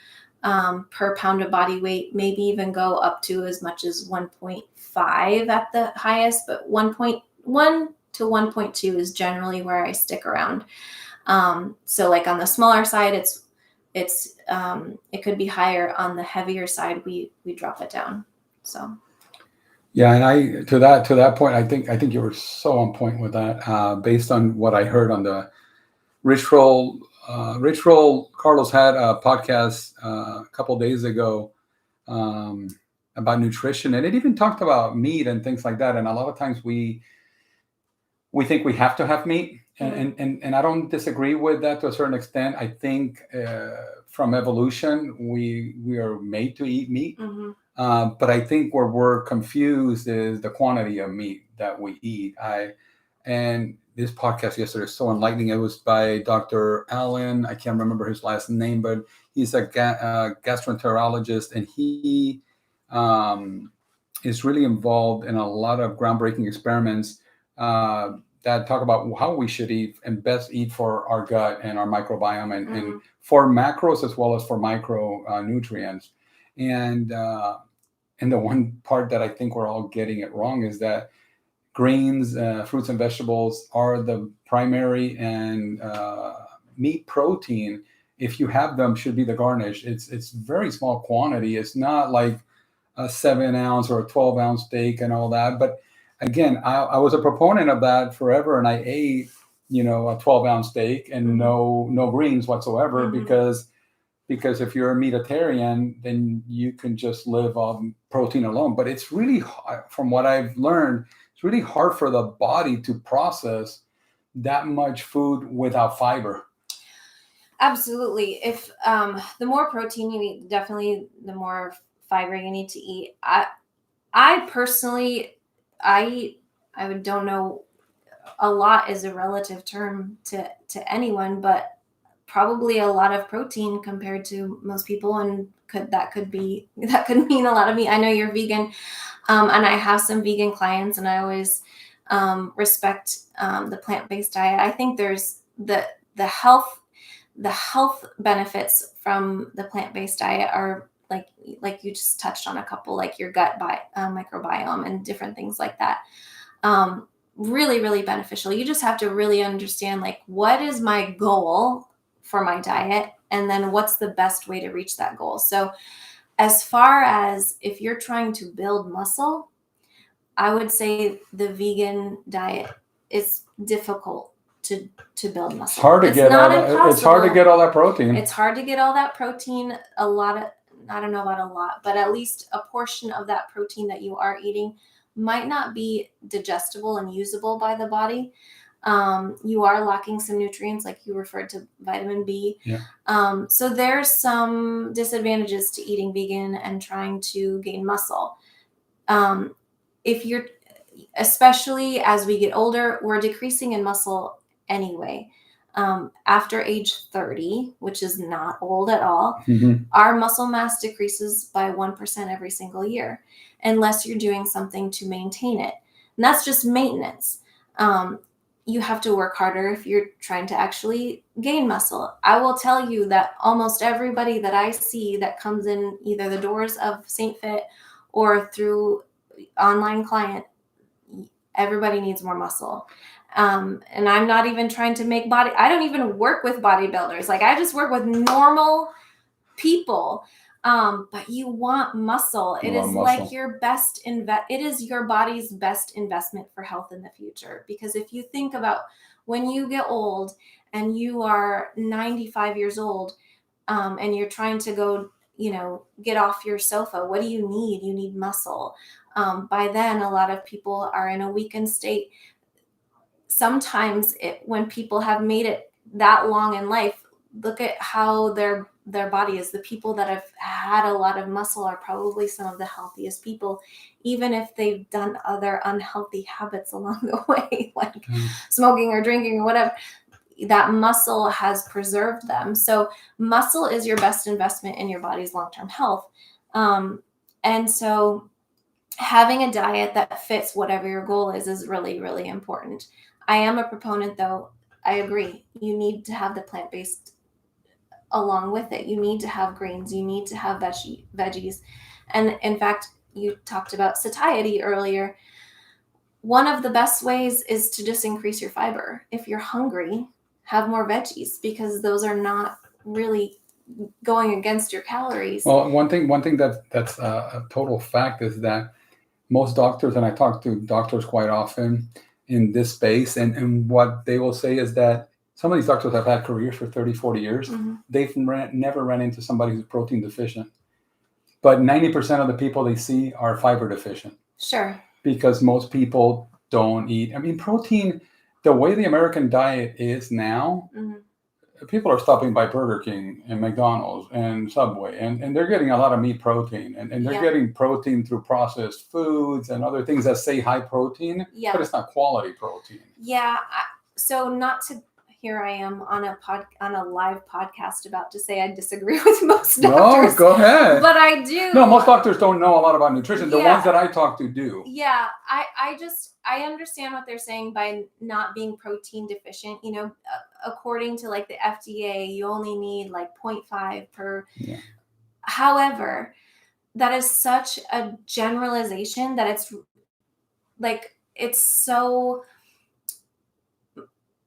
per pound of body weight, maybe even go up to as much as 1.5 at the highest, but 1.1 to 1.2 is generally where I stick around. So like on the smaller side, it could be higher. On the heavier side, we drop it down. So. Yeah, and I to that point, I think you were so on point with that. Based on what I heard on the Rich Roll, Carlos had a podcast a couple days ago about nutrition, and it even talked about meat and things like that. And a lot of times we think we have to have meat, and I don't disagree with that to a certain extent. I think from evolution, we are made to eat meat. Mm-hmm. But I think where we're confused is the quantity of meat that we eat. And this podcast yesterday was so enlightening. It was by Dr. Allen. I can't remember his last name, but he's a gastroenterologist, and he is really involved in a lot of groundbreaking experiments that talk about how we should eat and best eat for our gut and our microbiome, and for macros as well as for micronutrients. And the one part that I think we're all getting it wrong is that grains, fruits and vegetables are the primary, and meat protein, if you have them, should be the garnish. It's very small quantity. It's not like a 7-ounce or a 12-ounce steak and all that. But again, I was a proponent of that forever, and I ate, a 12-ounce steak and no greens whatsoever, because if you're a meatitarian, then you can just live on protein alone. But it's really hard, from what I've learned, it's really hard for the body to process that much food without fiber. Absolutely. If the more protein you eat, definitely the more fiber you need to eat. I personally, I don't know, a lot is a relative term to anyone, but probably a lot of protein compared to most people, and that could mean a lot of meat. I know you're vegan, and I have some vegan clients, and I always respect the plant-based diet. I think there's the health benefits from the plant-based diet are like you just touched on a couple, like your gut microbiome and different things like that. Really, really beneficial. You just have to really understand, like, what is my goal for my diet, and then what's the best way to reach that goal. So as far as if you're trying to build muscle, I would say the vegan diet is difficult to build muscle. It's hard to get all that protein. It's hard to get all that protein. I don't know about a lot, but at least a portion of that protein that you are eating might not be digestible and usable by the body. You are lacking some nutrients, like you referred to vitamin B. Yeah. So there's some disadvantages to eating vegan and trying to gain muscle. Especially as we get older, we're decreasing in muscle anyway. After age 30, which is not old at all, Mhm. our muscle mass decreases by 1% every single year, unless you're doing something to maintain it. And that's just maintenance. You have to work harder if you're trying to actually gain muscle. I will tell you that almost everybody that I see that comes in either the doors of St. Fit or through online client, everybody needs more muscle. And I'm not even trying to make body, I don't even work with bodybuilders. Like, I just work with normal people. But you want muscle. It is like your best it is your body's best investment for health in the future. Because if you think about when you get old and you are 95 years old, and you're trying to go, get off your sofa, what do you need? You need muscle. By then, a lot of people are in a weakened state. Sometimes when people have made it that long in life, look at how their body is. The people that have had a lot of muscle are probably some of the healthiest people, even if they've done other unhealthy habits along the way, like smoking or drinking or whatever. That muscle has preserved them. So muscle is your best investment in your body's long-term health. And so having a diet that fits whatever your goal is really, really important. I am a proponent, though. I agree. You need to have the plant-based along with it. You need to have greens. You need to have veggies. And in fact, you talked about satiety earlier. One of the best ways is to just increase your fiber. If you're hungry, have more veggies, because those are not really going against your calories. Well, one thing that's a total fact is that most doctors, and I talk to doctors quite often in this space, and what they will say is that some of these doctors have had careers for 30, 40 years. Mm-hmm. They've never run into somebody who's protein deficient. But 90% of the people they see are fiber deficient. Sure. Because most people don't eat. I mean, protein, the way the American diet is now, people are stopping by Burger King and McDonald's and Subway, and they're getting a lot of meat protein, and they're getting protein through processed foods and other things that say high protein, but it's not quality protein. Yeah. So not to, here I am on a live podcast about to say I disagree with most doctors. No, go ahead. But I do. No, most doctors don't know a lot about nutrition. The ones that I talk to do. Yeah, I understand what they're saying by not being protein deficient. According to like the FDA, you only need like 0.5 per. Yeah. However, that is such a generalization that it's like, it's so,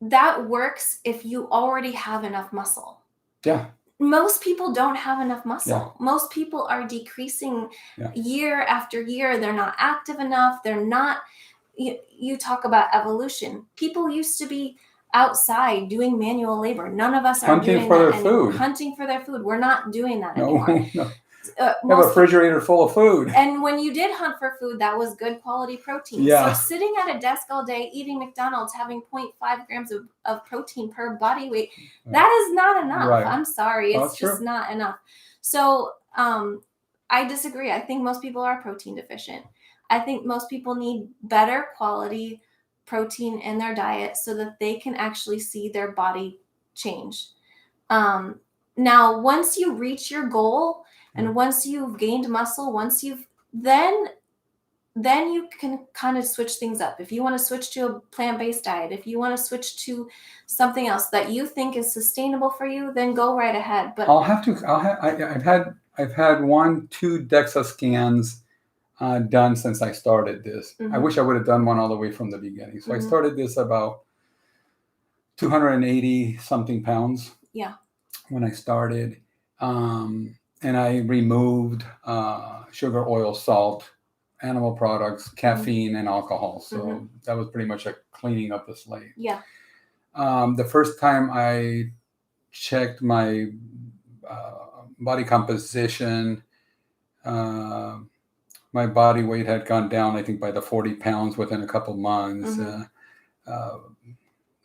that works if you already have enough muscle. Yeah. Most people don't have enough muscle. Yeah. Most people are decreasing year after year. They're not active enough. They're not, you talk about evolution. People used to be outside doing manual labor. None of us are doing that anymore. Hunting for their food. We're not doing that anymore. No. Have a refrigerator full of food. And when you did hunt for food, that was good quality protein. Yeah. So sitting at a desk all day eating McDonald's, having 0.5 grams of protein per body weight, that is not enough. Right. I'm sorry. It's just not enough. So I disagree. I think most people are protein deficient. I think most people need better quality protein in their diet so that they can actually see their body change. Now, once you reach your goal, and once you've gained muscle, then you can kind of switch things up. If you want to switch to a plant-based diet, if you want to switch to something else that you think is sustainable for you, then go right ahead. But I've had 1-2 DEXA scans done since I started this. I wish I would have done one all the way from the beginning. So I started this about 280 something pounds. Yeah. When I started. And I removed sugar, oil, salt, animal products, caffeine, and alcohol. So that was pretty much a cleaning up the slate. Yeah. The first time I checked my body composition, my body weight had gone down, I think, by the 40 pounds within a couple months.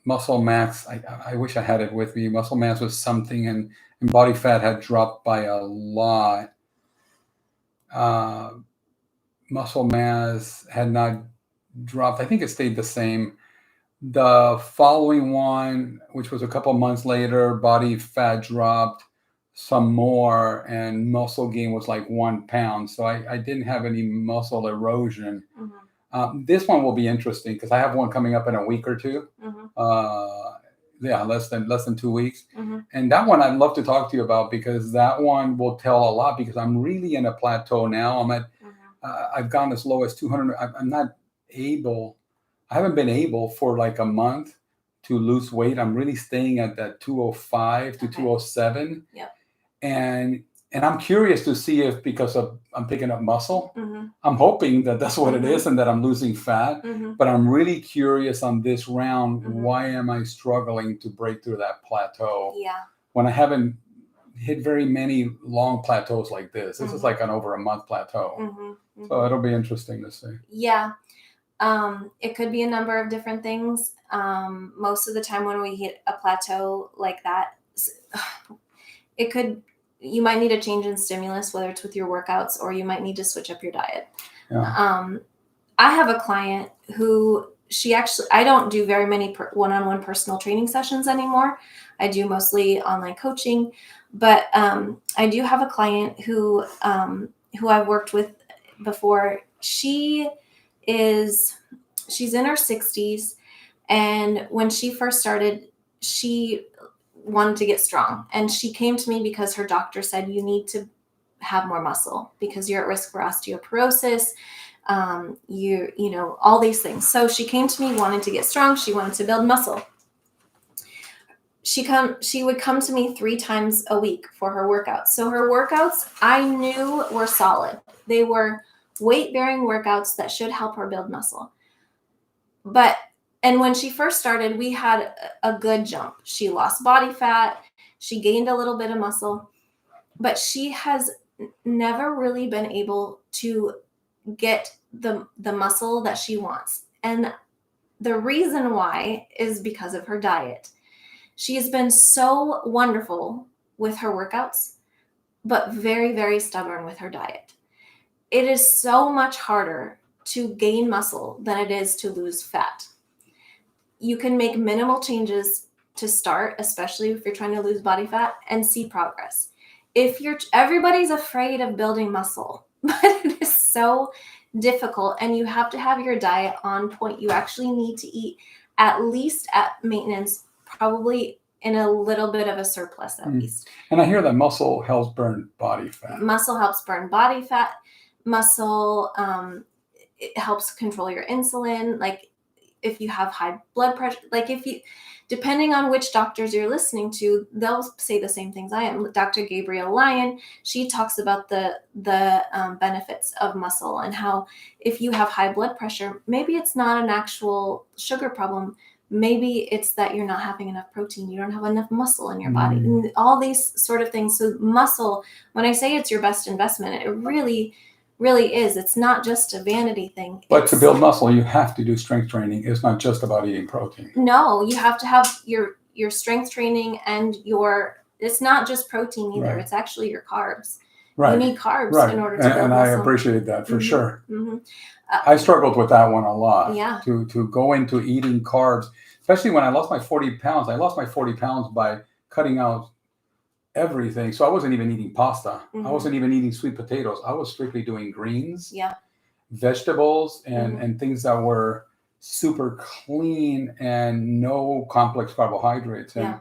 Muscle mass, I wish I had it with me. Muscle mass was something, and body fat had dropped by a lot. Muscle mass had not dropped. I think it stayed the same. The following one, which was a couple months later, body fat dropped some more, and muscle gain was like 1 pound. So I didn't have any muscle erosion. Mhm. This one will be interesting because I have one coming up in a week or two. Mhm. Yeah, less than 2 weeks. Mhm. And that one I'd love to talk to you about because that one will tell a lot because I'm really in a plateau now. Mhm. I've gone as low as 200. I'm not able. I haven't been able for like a month to lose weight. I'm really staying at that 205 to Okay. 207. Yep. And I'm curious to see if because of I'm picking up muscle. Mhm. I'm hoping that that's what it Mhm. is and that I'm losing fat. Mhm. But I'm really curious on this round. Mhm. Why am I struggling to break through that plateau Yeah. when I haven't hit very many long plateaus like this? This is Mhm. like an over a month plateau. Mhm. So Mhm. it'll be interesting to see. Yeah. It could be a number of different things. Most of the time when we hit a plateau like that, it could, you might need a change in stimulus, whether it's with your workouts or you might need to switch up your diet. Yeah. I have a client who I don't do very many one-on-one personal training sessions anymore. I do mostly online coaching, but I do have a client who I've worked with before. She's in her 60s, and when she first started, she wanted to get strong, and she came to me because her doctor said you need to have more muscle because you're at risk for osteoporosis. You know, all these things. So she came to me wanting to get strong. She wanted to build muscle. She would come to me 3 times a week for her workouts. So her workouts I knew were solid. They were weight bearing workouts that should help her build muscle. And when she first started, we had a good jump. She lost body fat. She gained a little bit of muscle, but she has never really been able to get the muscle that she wants. And the reason why is because of her diet. She has been so wonderful with her workouts, but very, very stubborn with her diet. It is so much harder to gain muscle than it is to lose fat. You can make minimal changes to start, especially if you're trying to lose body fat, and see progress. Everybody's afraid of building muscle, but it is so difficult, and you have to have your diet on point. You actually need to eat at least at maintenance, probably in a little bit of a surplus at least. And I hear that muscle helps burn body fat. Muscle helps burn body fat. Muscle it helps control your insulin. Like if you have high blood pressure, like depending on which doctors you're listening to, they'll say the same things I am. Dr. Gabrielle Lyon, she talks about the benefits of muscle and how if you have high blood pressure, maybe it's not an actual sugar problem. Maybe it's that you're not having enough protein. You don't have enough muscle in your body. And all these sort of things. So muscle, when I say it's your best investment, it really is. It's not just a vanity thing. But to build muscle, you have to do strength training. It's not just about eating protein. No, you have to have your strength training and it's not just protein either. Right. It's actually your carbs. Right. You need carbs in order to build muscle. And I appreciate that for sure. Mm-hmm. I struggled with that one a lot. Yeah. To go into eating carbs, especially when I lost my 40 pounds. I lost my 40 pounds by cutting out everything. So I wasn't even eating pasta. I wasn't even eating sweet potatoes. I was strictly doing greens, vegetables, and things that were super clean and no complex carbohydrates. And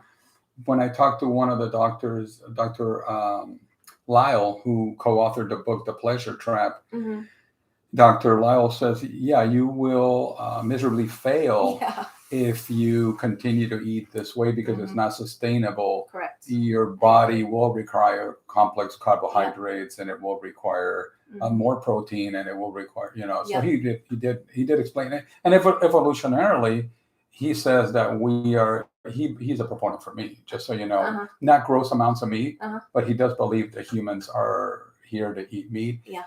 when I talked to one of the doctors, Dr. Lyle, who co-authored the book, The Pleasure Trap, Dr. Lyle says, yeah, you will miserably fail if you continue to eat this way because it's not sustainable. Correct. Your body will require complex carbohydrates and it will require more protein and it will require, so he did explain it. And evolutionarily, he says that he's a proponent for meat, just so you know, not gross amounts of meat, but he does believe that humans are here to eat meat. Yeah.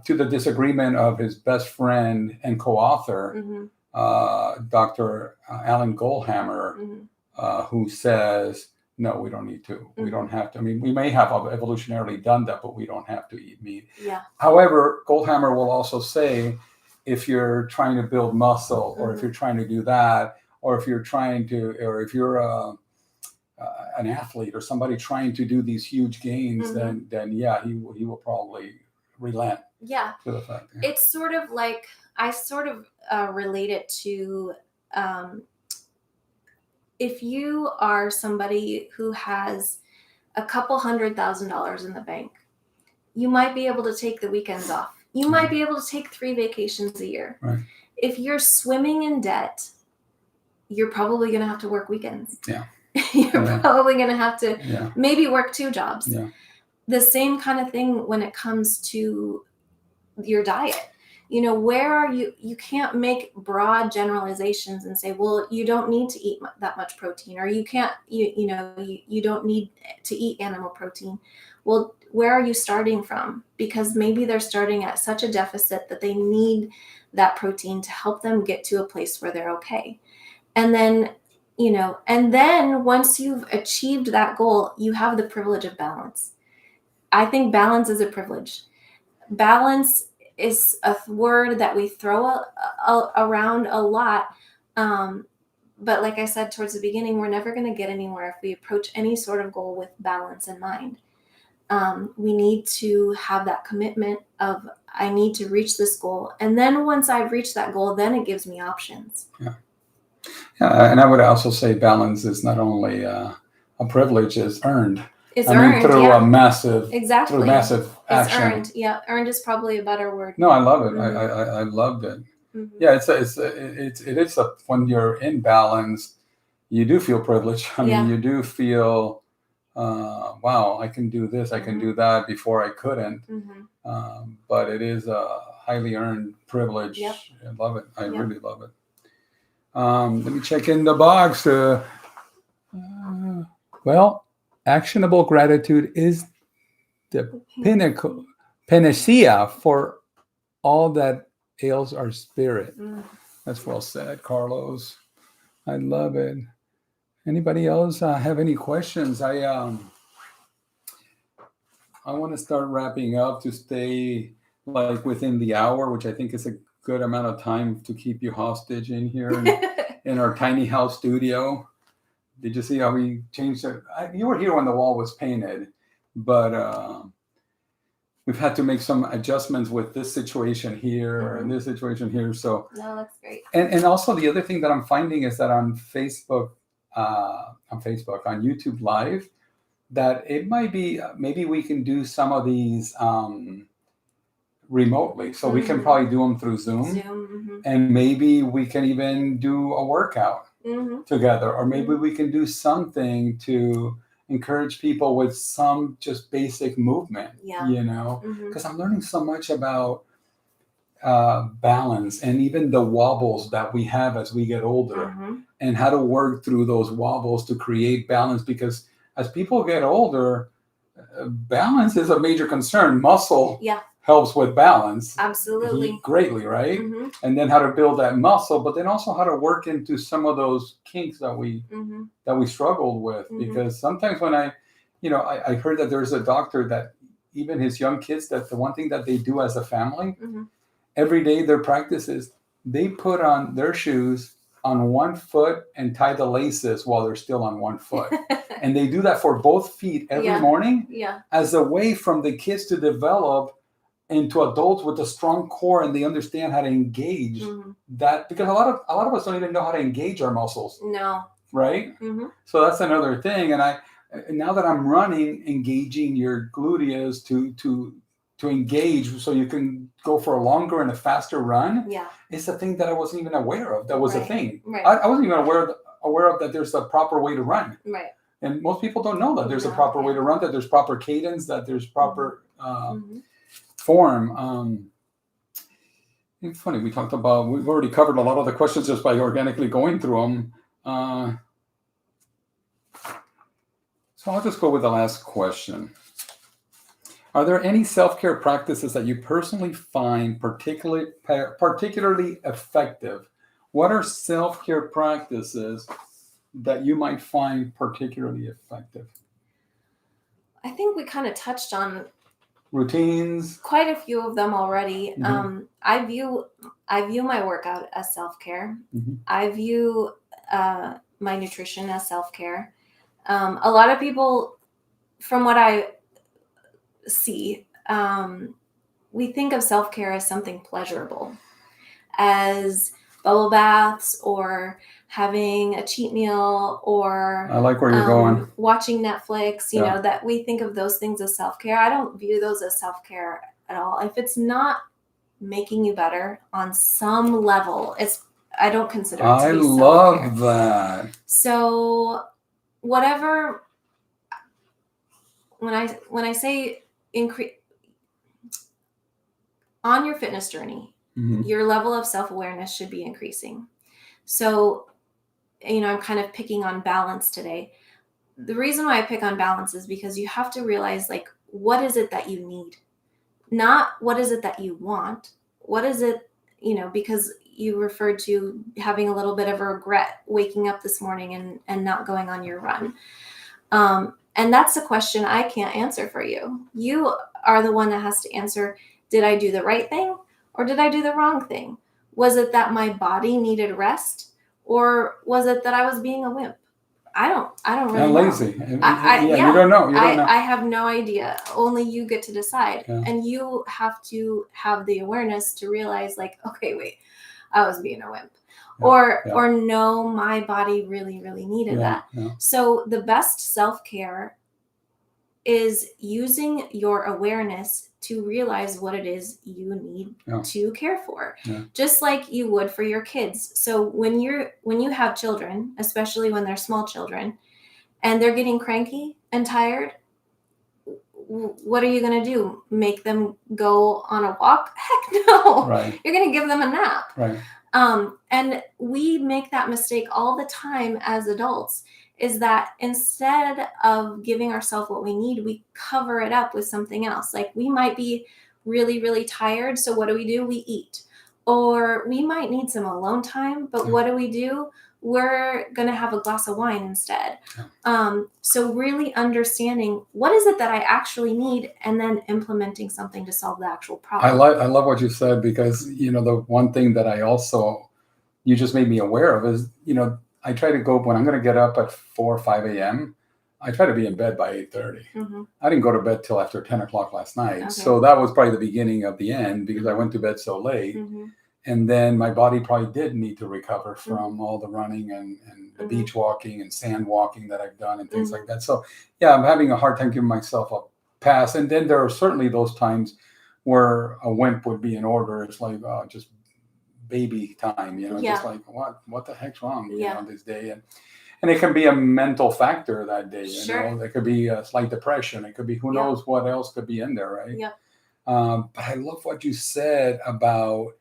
To the disagreement of his best friend and co-author, Dr. Alan Goldhammer, who says, no, we don't need to. We don't have to. I mean, we may have evolutionarily done that, but we don't have to eat meat. Yeah. However, Goldhammer will also say, if you're trying to build muscle or if you're trying to do that, or if you're trying to, or if you're an athlete or somebody trying to do these huge gains, then yeah, he will probably relent Yeah. to the fact. Yeah. It's sort of like, I sort of relate it to if you are somebody who has a couple $100,000 in the bank, you might be able to take the weekends off. You might be able to take 3 vacations a year. Right. If you're swimming in debt, you're probably going to have to work weekends. Yeah. You're probably going to have to Yeah. maybe work 2 jobs. Yeah. The same kind of thing when it comes to your diet. You know, where are you? You can't make broad generalizations and say, well, you don't need to eat that much protein, or you can't, you don't need to eat animal protein. Well, where are you starting from? Because maybe they're starting at such a deficit that they need that protein to help them get to a place where they're okay. And then, once you've achieved that goal, you have the privilege of balance. I think balance is a privilege. Balance is a word that we throw around a lot. But like I said towards the beginning, we're never going to get anywhere if we approach any sort of goal with balance in mind. We need to have that commitment of, I need to reach this goal. And then once I've reached that goal, then it gives me options. Yeah. Yeah, and I would also say balance is not only a privilege, it's earned. It's earned through a massive, exactly. through massive action. It's earned. Yeah, earned is probably a better word. No, I love it. I loved it. Yeah, it is when you're in balance, you do feel privileged. I mean, you do feel, wow, I can do this, I can do that. Before I couldn't. But it is a highly earned privilege. Yep. I love it. I really love it. Let me check in the box. Well, actionable gratitude is the panacea for all that ails our spirit. That's well said, Carlos. I love it. Anybody else have any questions? I want to start wrapping up to stay like within the hour, which I think is a good amount of time to keep you hostage in here in our tiny house studio. Did you see how we changed it? You were here when the wall was painted, but we've had to make some adjustments with this situation here and this situation here. So no, that's great. And also the other thing that I'm finding is that on Facebook, on YouTube Live, that it might be, maybe we can do some of these remotely. So we can probably do them through Zoom. And maybe we can even do a workout together, or maybe we can do something to encourage people with some just basic movement, because I'm learning so much about balance and even the wobbles that we have as we get older and how to work through those wobbles to create balance, because as people get older, balance is a major concern. Muscle helps with balance. Absolutely. Greatly, right? And then how to build that muscle, but then also how to work into some of those kinks that we struggled with. Because sometimes when I heard that there's a doctor that even his young kids, that the one thing that they do as a family, every day their practice is they put on their shoes on one foot and tie the laces while they're still on one foot. And they do that for both feet every morning as a way from the kids to develop into adults with a strong core, and they understand how to engage that, because a lot of us don't even know how to engage our muscles. No. Right? So that's another thing. And now that I'm running, engaging your gluteus to engage so you can go for a longer and a faster run is a thing that I wasn't even aware of. That was a thing. Right. I wasn't even aware of that there's a proper way to run. Right. And most people don't know that there's a proper way to run, that there's proper cadence, that there's proper form. It's funny, we've already covered a lot of the questions just by organically going through them. So I'll just go with the last question. Are there any self-care practices that you personally find particularly effective? What are self-care practices that you might find particularly effective? I think we kind of touched on routines, quite a few of them already. I view my workout as self-care. I view my nutrition as self-care. A lot of people, from what I see, we think of self-care as something pleasurable, as bubble baths or having a cheat meal or I like where you're going. Watching Netflix, you Yeah. know, that we think of those things as self-care. I don't view those as self-care at all. If it's not making you better on some level, I don't consider it to I be love self-care. that. So whatever, when I say increase on your fitness journey, your level of self-awareness should be increasing. So, you know, I'm kind of picking on balance today. The reason why I pick on balance is because you have to realize, like, what is it that you need? Not what is it that you want? What is it, you know, because you referred to having a little bit of a regret waking up this morning and not going on your run. And that's a question I can't answer for you. You are the one that has to answer, did I do the right thing or did I do the wrong thing? Was it that my body needed rest or was it that I was being a wimp? I don't really And know. lazy. You Yeah, don't know. You don't know. I have no idea. Only you get to decide. Yeah. And you have to have the awareness to realize, like, okay, wait, I was being a wimp. Or no, my body really, really needed that. Yeah. So the best self-care is using your awareness to realize what it is you need to care for, just like you would for your kids. So when you have children, especially when they're small children, and they're getting cranky and tired, what are you going to do? Make them go on a walk? Heck no. Right. You're going to give them a nap. Right. And we make that mistake all the time as adults, is that instead of giving ourselves what we need, we cover it up with something else. Like, we might be really, really tired. So what do? We eat. Or we might need some alone time, but what do? We're going to have a glass of wine instead. So really understanding what is it that I actually need, and then implementing something to solve the actual problem. I love what you said, because, you know, the one thing that you just made me aware of is, you know, I try to go, when I'm going to get up at 4 or 5 a.m., I try to be in bed by 8:30. I didn't go to bed till after 10 o'clock last night. Okay. So that was probably the beginning of the end, because I went to bed so late. And then my body probably did need to recover from all the running and the beach walking and sand walking that I've done and things like that. So yeah, I'm having a hard time giving myself a pass. And then there are certainly those times where a wimp would be in order. It's like, just baby time, you know, just like, what the heck's wrong, you know, this day. And it can be a mental factor that day, you know, it could be a slight depression. It could be, who knows what else could be in there. Right. But I love what you said about,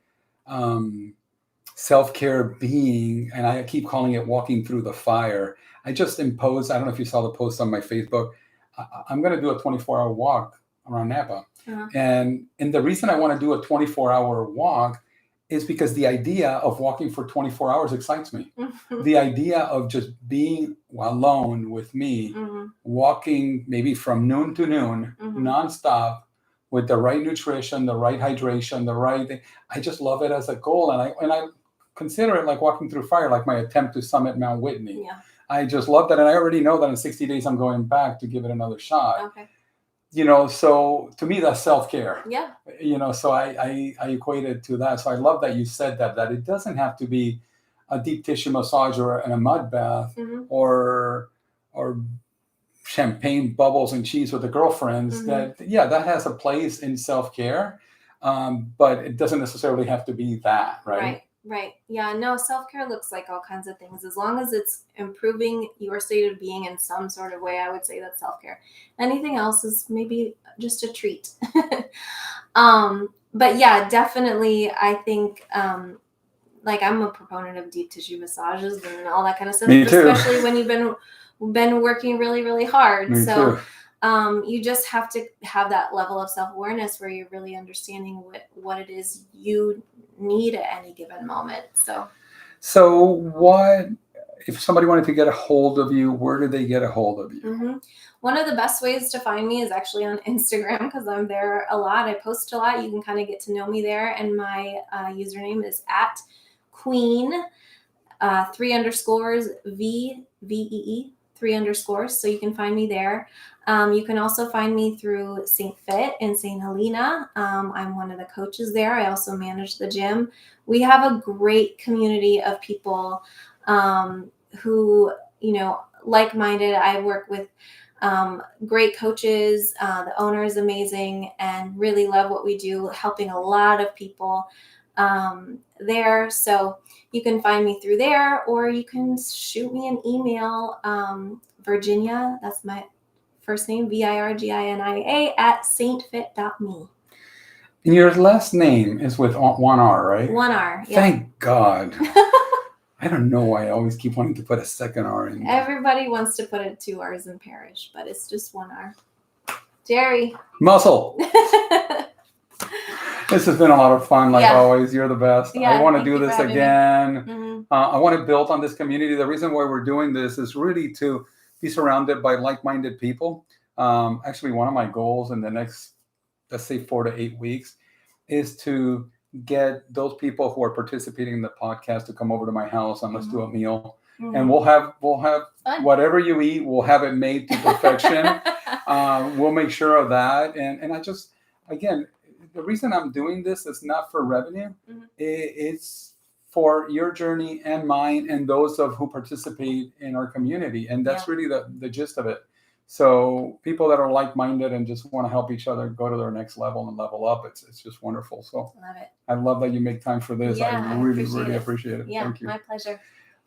self-care being, and I keep calling it walking through the fire. I just imposed, I don't know if you saw the post on my Facebook, I'm going to do a 24-hour walk around Napa. And the reason I want to do a 24-hour walk is because the idea of walking for 24 hours excites me. The idea of just being alone with me, walking maybe from noon to noon, nonstop, with the right nutrition, the right hydration, the right thing. I just love it as a goal. And I consider it like walking through fire, like my attempt to summit Mount Whitney. I just love that. And I already know that in 60 days, I'm going back to give it another shot. You know, so to me, that's self-care. You know, so I equate it to that. So I love that you said that it doesn't have to be a deep tissue massage or a mud bath or champagne bubbles and cheese with the girlfriends. That has a place in self-care, but it doesn't necessarily have to be that. Right. Yeah, no, self-care looks like all kinds of things. As long as it's improving your state of being in some sort of way, I would say that's self-care. Anything else is maybe just a treat. But yeah, definitely, I think, like, I'm a proponent of deep tissue massages and all that kind of stuff. Me too. Especially when you've been working really, really hard. Me too. You just have to have that level of self-awareness where you're really understanding what it is you need at any given moment. So what, if somebody wanted to get a hold of you, where do they get a hold of you? One of the best ways to find me is actually on Instagram, because I'm there a lot. I post a lot. You can kind of get to know me there. And my username is @Queen 3_VEE, 3_. So you can find me there. You can also find me through St. Fit in St. Helena. I'm one of the coaches there. I also manage the gym. We have a great community of people who, like-minded. I work with great coaches. The owner is amazing and really love what we do, helping a lot of people there. So you can find me through there, or you can shoot me an email, Virginia, that's my first name, VIRGINIA, @saintfit.me. And your last name is with one R, right? One R, yeah. Thank God. I don't know why I always keep wanting to put a second R in there. Everybody wants to put it 2 R's in Parish, but it's just 1 R. Jerry. Muscle. This has been a lot of fun, like always. You're the best. Yeah, I want to do this again. Mm-hmm. I want to build on this community. The reason why we're doing this is really to be surrounded by like-minded people. Actually, one of my goals in the next, let's say, 4 to 8 weeks is to get those people who are participating in the podcast to come over to my house and let's do a meal. Mm-hmm. And we'll have fun. Whatever you eat, we'll have it made to perfection. We'll make sure of that. And I just, again, the reason I'm doing this is not for revenue. Mm-hmm. It's for your journey and mine and those of who participate in our community. And that's really the gist of it. So people that are like-minded and just want to help each other go to their next level and level up, it's just wonderful. So love it. I love that you make time for this. I really appreciate it. Yeah, thank you. My pleasure.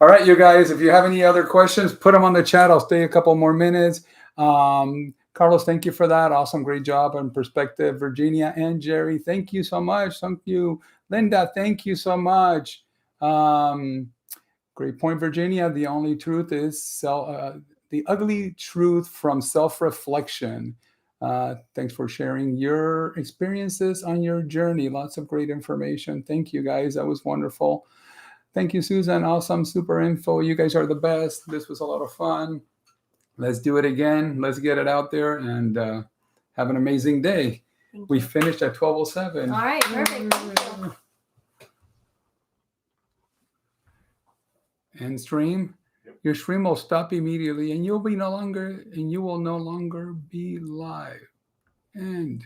All right, you guys, if you have any other questions, put them on the chat. I'll stay a couple more minutes. Carlos, thank you for that. Awesome. Great job on perspective. Virginia and Jerry, thank you so much. Thank you. Linda, thank you so much. Great point, Virginia. The only truth is the ugly truth from self-reflection. Thanks for sharing your experiences on your journey. Lots of great information. Thank you, guys. That was wonderful. Thank you, Susan. Awesome. Super info. You guys are the best. This was a lot of fun. Let's do it again. Let's get it out there and have an amazing day. We finished at 12:07. All right. Perfect. End stream. Your stream will stop immediately and you will no longer be live. End.